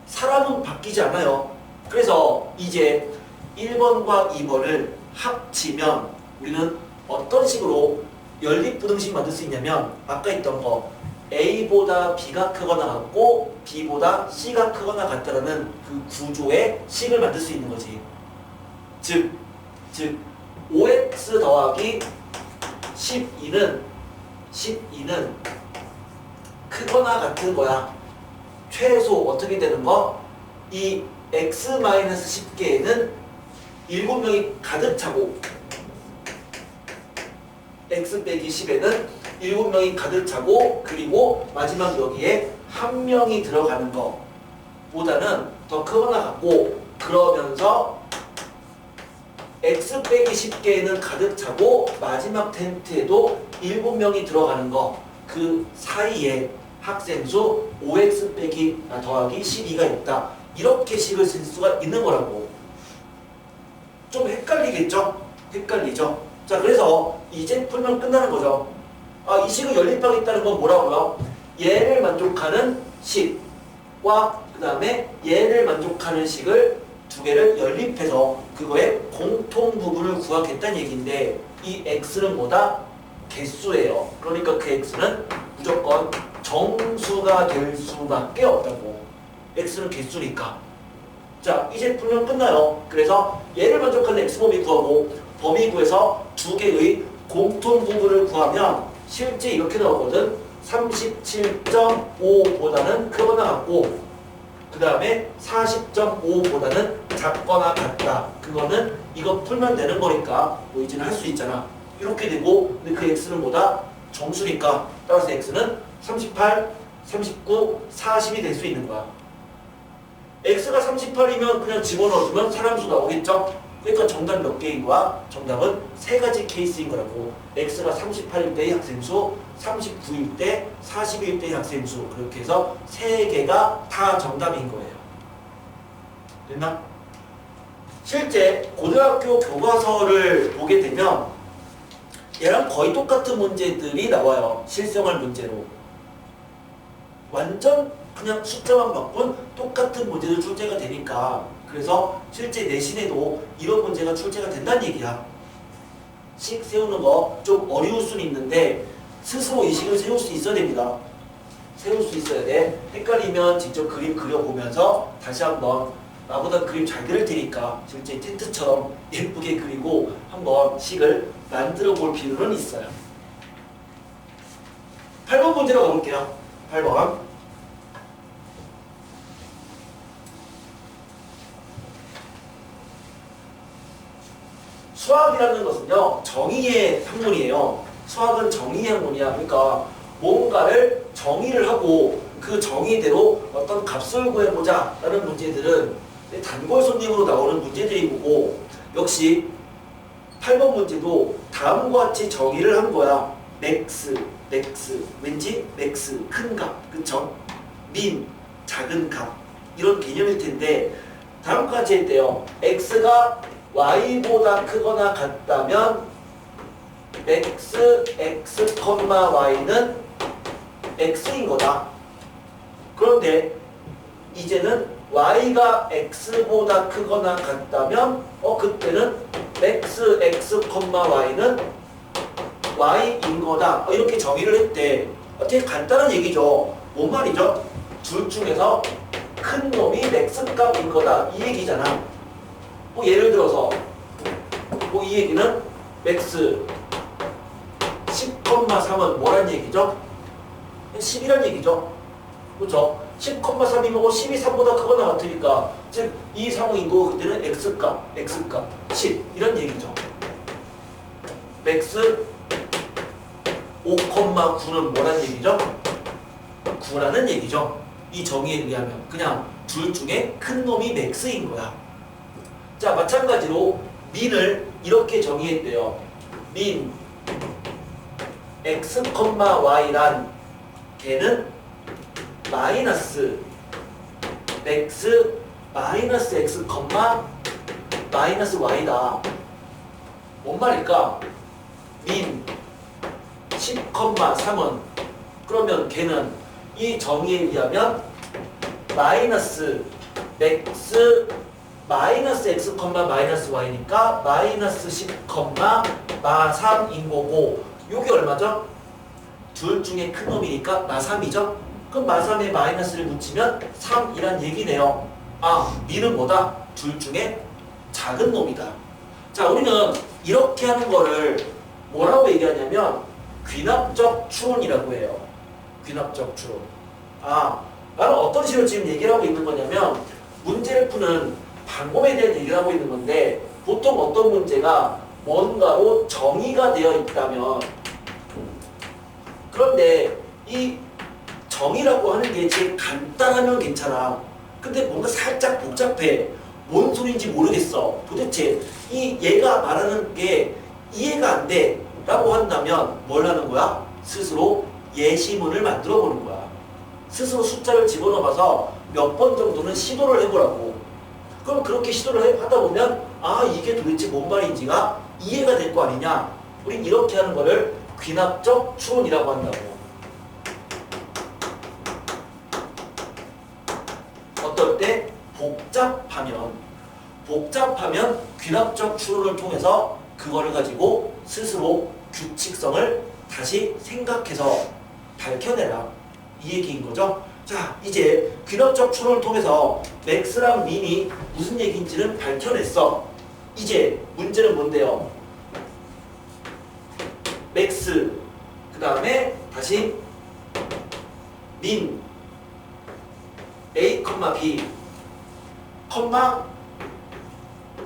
사람은 바뀌지 않아요. 그래서 이제 1번과 2번을 합치면 우리는 어떤 식으로 연립부등식 만들 수 있냐면 아까 있던 거 A보다 B가 크거나 같고 B보다 C가 크거나 같다라는 그 구조의 식을 만들 수 있는 거지. 즉 5x 더하기 12는 크거나 같은 거야. 최소 어떻게 되는 거? 이 x-10개에는 7명이 가득 차고 x 빼기 10에는 7명이 가득 차고 그리고 마지막 여기에 1명이 들어가는 거 보다는 더 크거나 같고, 그러면서 x 빼기 10개에는 가득 차고 마지막 텐트에도 7명이 들어가는 거, 그 사이에 학생 수 5x 빼기 더하기 12가 있다. 이렇게 식을 쓸 수가 있는 거라고. 좀 헷갈리겠죠? 헷갈리죠? 자, 그래서 이제 풀면 끝나는 거죠. 이 식을 연립하겠다는 건 뭐라고요? 얘를 만족하는 식과 그 다음에 얘를 만족하는 식을 두 개를 연립해서 그거의 공통 부분을 구하겠다는 얘기인데, 이 x는 뭐다? 개수예요. 그러니까 그 x는 무조건 정수가 될 수밖에 없다고. x는 개수니까. 자, 이제 풀면 끝나요. 그래서 얘를 만족하는 x 범위 구하고 범위 구해서 두 개의 공통 부분을 구하면 실제 이렇게 나오거든. 37.5보다는 크거나 같고 그 다음에 40.5보다는 작거나 같다. 그거는 이거 풀면 되는 거니까 뭐 이제는 할 수 있잖아. 이렇게 되고, 근데 그 x는 뭐다? 정수니까 따라서 x는 38, 39, 40이 될 수 있는 거야. x가 38이면 그냥 집어넣어주면 사람수 나오겠죠? 그러니까 정답 몇 개인 거야? 정답은 세 가지 케이스인 거라고. x가 38일 때의 학생수, 39일 때, 40일 때의 학생수, 그렇게 해서 세 개가 다 정답인 거예요. 됐나? 실제 고등학교 교과서를 보게 되면 얘랑 거의 똑같은 문제들이 나와요. 실생활 문제로. 완전 그냥 숫자만 바꾼 똑같은 문제도 출제가 되니까, 그래서 실제 내신에도 이런 문제가 출제가 된다는 얘기야. 식 세우는 거 좀 어려울 수는 있는데 스스로 이 식을 세울 수 있어야 됩니다. 세울 수 있어야 돼. 헷갈리면 직접 그림 그려보면서 다시 한번 나보다 그림 잘 그릴 테니까 실제 텐트처럼 예쁘게 그리고 한번 식을 만들어 볼 필요는 있어요. 8번 문제로 가볼게요. 8번. 수학이라는 것은요, 정의의 학문이에요. 수학은 정의의 학문이야. 그러니까 뭔가를 정의를 하고 그 정의대로 어떤 값을 구해보자 라는 문제들은 단골 손님으로 나오는 문제들이고, 역시 8번 문제도 다음과 같이 정의를 한 거야. 맥스, 왠지 맥스, 큰 값, 그쵸? 민, 작은 값, 이런 개념일 텐데 다음과 같이 했대요. x가 y보다 크거나 같다면 x, y는 x인 거다. 그런데 이제는 y가 x보다 크거나 같다면 그때는 x, y는 y인 거다. 이렇게 정의를 했대. 되게 간단한 얘기죠. 뭔 말이죠? 둘 중에서 큰 놈이 맥스 값인 거다. 이 얘기잖아. 예를 들어서 이 얘기는 맥스 10,3은 뭐란 얘기죠? 10이란 얘기죠. 그렇죠? 10,3이면 10이 3보다 크거나 같으니까 즉 이 상황이고 그때는 x값 10 이런 얘기죠. 맥스 5,9는 뭐란 얘기죠? 9라는 얘기죠. 이 정의에 의하면 그냥 둘 중에 큰 놈이 맥스인 거야. 자, 마찬가지로 민을 이렇게 정의했대요. 민 x, y란 걔는 마이너스 x 마이너스 x, 마이너스 y다. 뭔 말일까? 민 10,3은 그러면 걔는 이 정의에 의하면 마이너스 x 마이너스 x, 마이너스 y니까 마이너스 10, 마3인 거고 요게 얼마죠? 둘 중에 큰 놈이니까 마3이죠? 그럼 마3에 마이너스를 붙이면 3이란 얘기네요. 아, 미는 뭐다? 둘 중에 작은 놈이다. 자, 우리는 이렇게 하는 거를 뭐라고 얘기하냐면 귀납적 추론이라고 해요. 귀납적 추론. 아, 나는 어떤 식으로 지금 얘기를 하고 있는 거냐면 문제를 푸는 방법에 대한 얘기를 하고 있는 건데 보통 어떤 문제가 뭔가로 정의가 되어 있다면 그런데 이 정의라고 하는 게 제일 간단하면 괜찮아. 근데 뭔가 살짝 복잡해. 뭔 소리인지 모르겠어. 도대체 이 얘가 말하는 게 이해가 안 돼 라고 한다면 뭘 하는 거야? 스스로 예시문을 만들어 보는 거야. 스스로 숫자를 집어넣어봐서 몇 번 정도는 시도를 해보라고. 그럼 그렇게 시도를 하다 보면 아, 이게 도대체 뭔 말인지가 이해가 될 거 아니냐. 우린 이렇게 하는 거를 귀납적 추론이라고 한다고. 어떨 때? 복잡하면 귀납적 추론을 통해서 그거를 가지고 스스로 규칙성을 다시 생각해서 밝혀내라. 이 얘기인 거죠. 자, 이제 귀납적 추론을 통해서 맥스랑 민이 무슨 얘기인지는 밝혀냈어. 이제 문제는 뭔데요? 맥스 그 다음에 다시 민 A, B,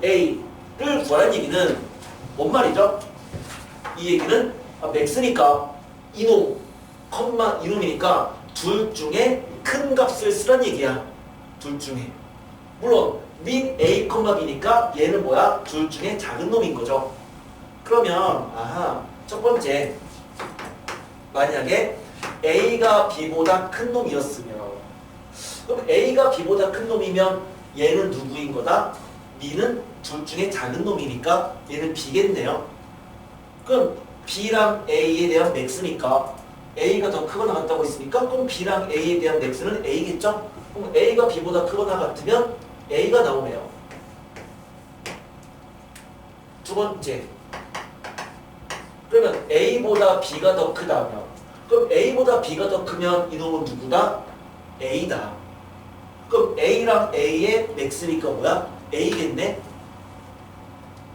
A를 구하라는 얘기는 뭔 말이죠? 이 얘기는 맥스니까 이놈, 이놈이니까 둘 중에 큰 값을 쓰란 얘기야. 둘 중에. 물론 민 A, B니까 얘는 뭐야? 둘 중에 작은 놈인 거죠. 그러면 아하, 첫 번째 만약에 A가 B보다 큰 놈이었으면 그럼 A가 B보다 큰 놈이면 얘는 누구인 거다? B는 둘 중에 작은 놈이니까 얘는 B겠네요. 그럼 B랑 A에 대한 맥스니까 A가 더 크거나 같다고 했으니까 그럼 B랑 A에 대한 맥스는 A겠죠? 그럼 A가 B보다 크거나 같으면 A가 나오네요. 두 번째 그러면 A보다 B가 더 크다면 그럼 A보다 B가 더 크면 이놈은 누구다? A다. 그럼 A랑 A의 맥스니까 뭐야? A겠네?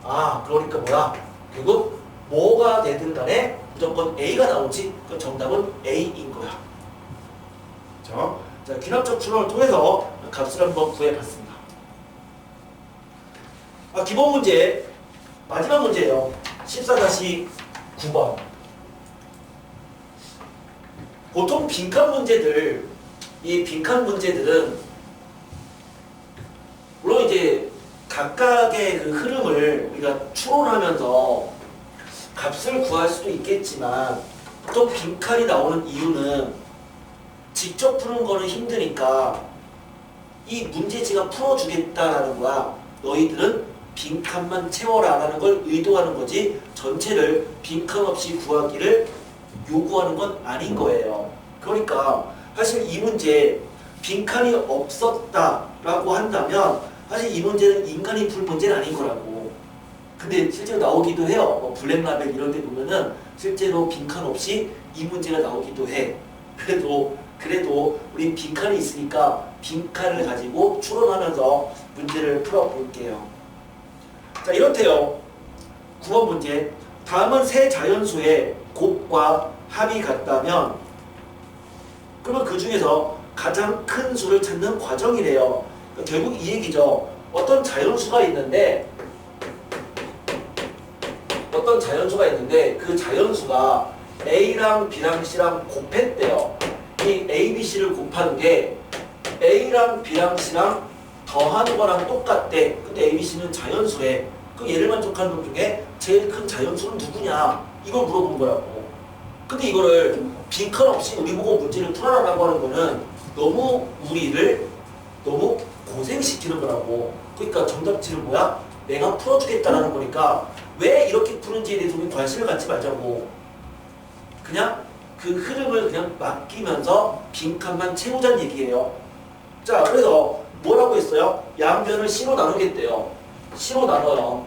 아, 그러니까 뭐야? 결국 뭐가 되든 간에 무조건 A가 나오지. 그럼 정답은 A인 거야. 자, 귀납적 추론을 통해서 값을 한번 구해봤습니다. 기본 문제 마지막 문제예요. 14-9번. 보통 빈칸 문제들, 이 빈칸 문제들은 물론 이제 각각의 그 흐름을 우리가 추론하면서 값을 구할 수도 있겠지만 보통 빈칸이 나오는 이유는 직접 푸는 거는 힘드니까 이 문제지가 풀어주겠다라는 거야. 너희들은 빈칸만 채워라 라는 걸 의도하는 거지 전체를 빈칸 없이 구하기를 요구하는 건 아닌 거예요. 그러니까 사실 이 문제 빈칸이 없었다라고 한다면 사실 이 문제는 인간이 풀 문제는 아닌 거라고. 근데 실제로 나오기도 해요. 뭐 블랙라벨 이런 데 보면은 실제로 빈칸 없이 이 문제가 나오기도 해. 그래도 우린 빈칸이 있으니까 빈칸을 가지고 추론하면서 문제를 풀어볼게요. 자, 이렇대요. 9번 문제. 다음은 세 자연수의 곱과 합이 같다면 그러면 그 중에서 가장 큰 수를 찾는 과정이래요. 그러니까 결국 이 얘기죠. 어떤 자연수가 있는데 그 자연수가 A랑 B랑 C랑 곱했대요. 이 A, B, C를 곱한 게 A랑 B랑 C랑 더하는 거랑 똑같대. 근데 A, B, C는 자연수래. 그 얘를 만족하는 놈 중에 제일 큰 자연수는 누구냐? 이걸 물어본 거라고. 근데 이거를 빈칸 없이 우리 보고 문제를 풀어라라고 하는 거는 너무 우리를 너무 고생시키는 거라고. 그러니까 정답지를 뭐야? 내가 풀어주겠다라는 거니까 왜 이렇게 푸는지에 대해서 우리 관심을 갖지 말자고. 그냥 그 흐름을 그냥 맡기면서 빈칸만 채우자는 얘기예요. 자, 그래서 뭐라고 했어요? 양변을 C로 나누겠대요. C로 나눠요.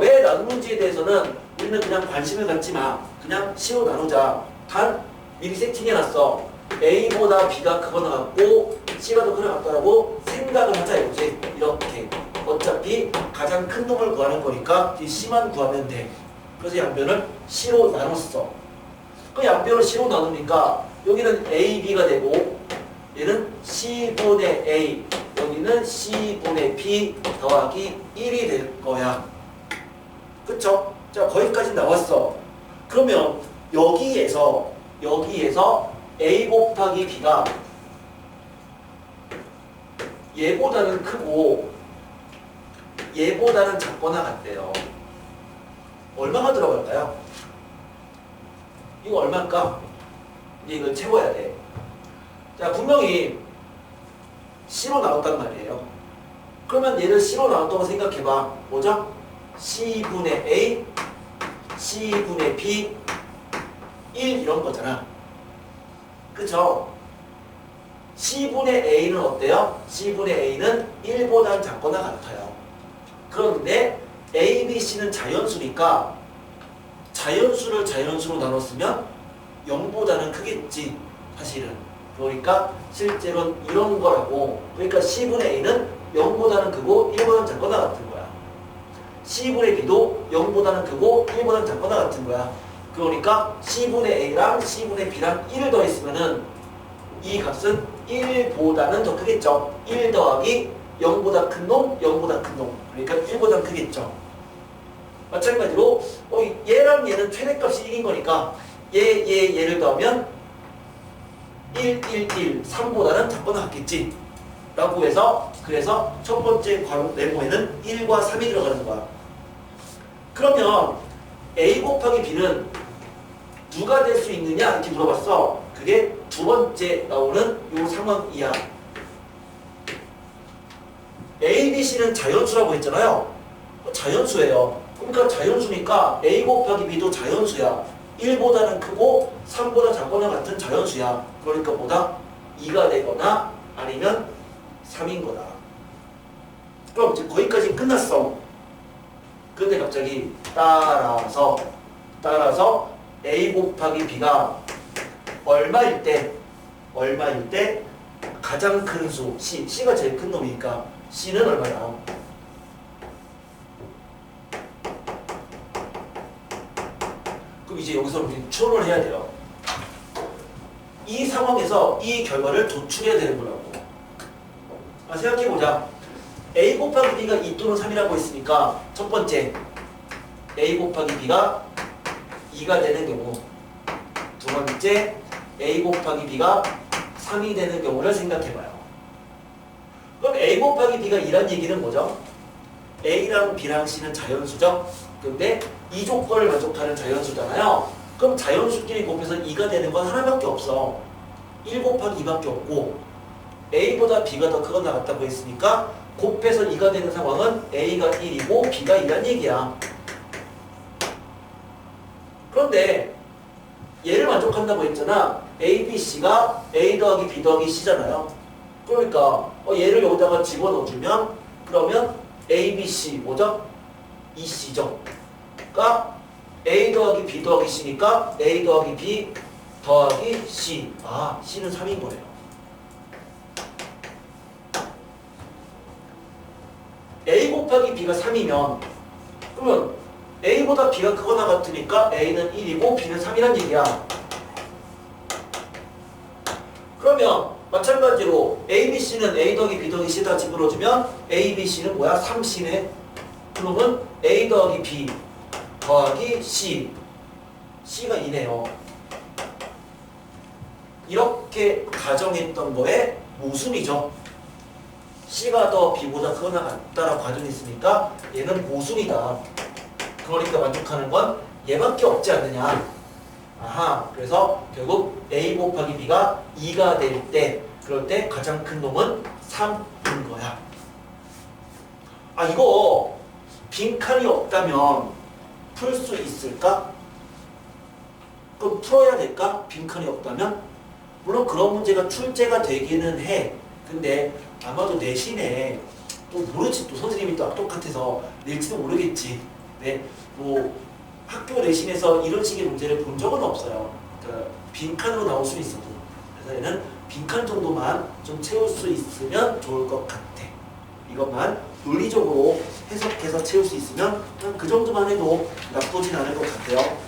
왜 나누는지에 대해서는 우리는 그냥 관심을 갖지 마. 그냥 C로 나누자. 단 미리 세팅해놨어. A보다 B가 크거나 같고 C가 더 크거나 같다라고 생각을 하자 이거지. 이렇게. 어차피 가장 큰 놈을 구하는 거니까 이 C만 구하면 돼. 그래서 양변을 C로 나눴어. 그 양변을 C로 나누니까 여기는 A, B가 되고 얘는 C분의 A, 여기는 C분의 B 더하기 1이 될 거야. 그쵸? 자, 거기까지 나왔어. 그러면 여기에서 A 곱하기 B가 얘보다는 크고 얘보다는 작거나 같대요. 얼마가 들어갈까요? 이거 얼마일까? 이제 이걸 채워야 돼. 자, 분명히 C로 나눴단 말이에요. 그러면 얘를 C로 나눴다고 생각해봐. 뭐죠? C분의 A, C분의 B, 1 이런 거잖아. 그쵸? C분의 A는 어때요? C분의 A는 1보다 작거나 같아요. 그런데 A, B, C는 자연수니까 자연수를 자연수로 나눴으면 0보다는 크겠지. 사실은. 그러니까 실제로는 이런 거라고. 그러니까 C분의 A는 0보다는 크고 1보다는 작거나 같은 거야. C분의 B도 0보다는 크고 1보다는 작거나 같은 거야. 그러니까 C분의 A랑 C분의 B랑 1을 더했으면은 이 값은 1보다는 더 크겠죠. 1 더하기 0보다 큰 놈, 0보다 큰 놈. 그러니까 1보다 크겠죠. 마찬가지로 얘랑 얘는 최대값이 1인 거니까 얘를 더하면 1, 3보다는 작거나 같겠지. 라고 해서 그래서 첫 번째 네모에는 1과 3이 들어가는 거야. 그러면 A 곱하기 B는 누가 될 수 있느냐? 이렇게 물어봤어. 그게 두 번째 나오는 요 상황이야. A, B, C는 자연수라고 했잖아요. 자연수예요. 그러니까 자연수니까 A 곱하기 B도 자연수야. 1보다는 크고 3보다 작거나 같은 자연수야. 그러니까 뭐다? 2가 되거나 아니면 3인 거다. 그럼 이제 거기까지 끝났어. 근데 갑자기 따라서 A 곱하기 B가 얼마일 때 가장 큰 수 C가 제일 큰 놈이니까 C는 얼마나? 그럼 이제 여기서 우리 추론을 해야 돼요. 이 상황에서 이 결과를 도출해야 되는 거라고. 생각해보자. A 곱하기 B가 2 또는 3이라고 했으니까 첫 번째 A 곱하기 B가 2가 되는 경우, 두 번째 A 곱하기 B가 3이 되는 경우를 생각해봐요. 그럼 A 곱하기 B가 2란 얘기는 뭐죠? A랑 B랑 C는 자연수죠? 근데 이 조건을 만족하는 자연수잖아요. 그럼 자연수끼리 곱해서 2가 되는 건 하나밖에 없어. 1 곱하기 2밖에 없고 A보다 B가 더 크거나 같다고 했으니까 곱해서 2가 되는 상황은 A가 1이고 B가 2란 얘기야. 그런데 얘를 만족한다고 했잖아. A, B, C가 A 더하기 B 더하기 C잖아요. 그러니까 얘를 여기다가 집어넣어주면 그러면 A, B, C 뭐죠? 2C죠. 그러니까 A 더하기 B 더하기 C니까 A 더하기 B 더하기 C. C는 3인 거예요. A 곱하기 B가 3이면 그러면 A보다 B가 크거나 같으니까 A는 1이고 B는 3이란 얘기야. 그러면 마찬가지로 A, B, C는 A 더하기 B 더하기 C다 집어넣어주면 A, B, C는 뭐야? 3C네. 그러면 A 더하기 B 더하기 C. C가 2네요. 이렇게 가정했던 거에 모순이죠. C가 더 B보다 크거나 같다라고 가정했으니까 얘는 모순이다. 그러니까 만족하는 건 얘밖에 없지 않느냐. 아하, 그래서 결국 A 곱하기 B가 2가 될 때, 그럴 때 가장 큰 놈은 3인 거야. 아, 이거 빈칸이 없다면 풀 수 있을까? 그럼 풀어야 될까? 빈칸이 없다면? 물론 그런 문제가 출제가 되기는 해. 근데 아마도 내신에 또 모르지, 또 선생님이 또 똑같아서 낼지도 모르겠지. 네, 뭐 학교 내신에서 이런 식의 문제를 본 적은 없어요. 그러니까 빈칸으로 나올 수는 있어도. 그래서 얘는 빈칸 정도만 좀 채울 수 있으면 좋을 것 같아. 이것만 논리적으로 해석해서 채울 수 있으면 그 정도만 해도 나쁘진 않을 것 같아요.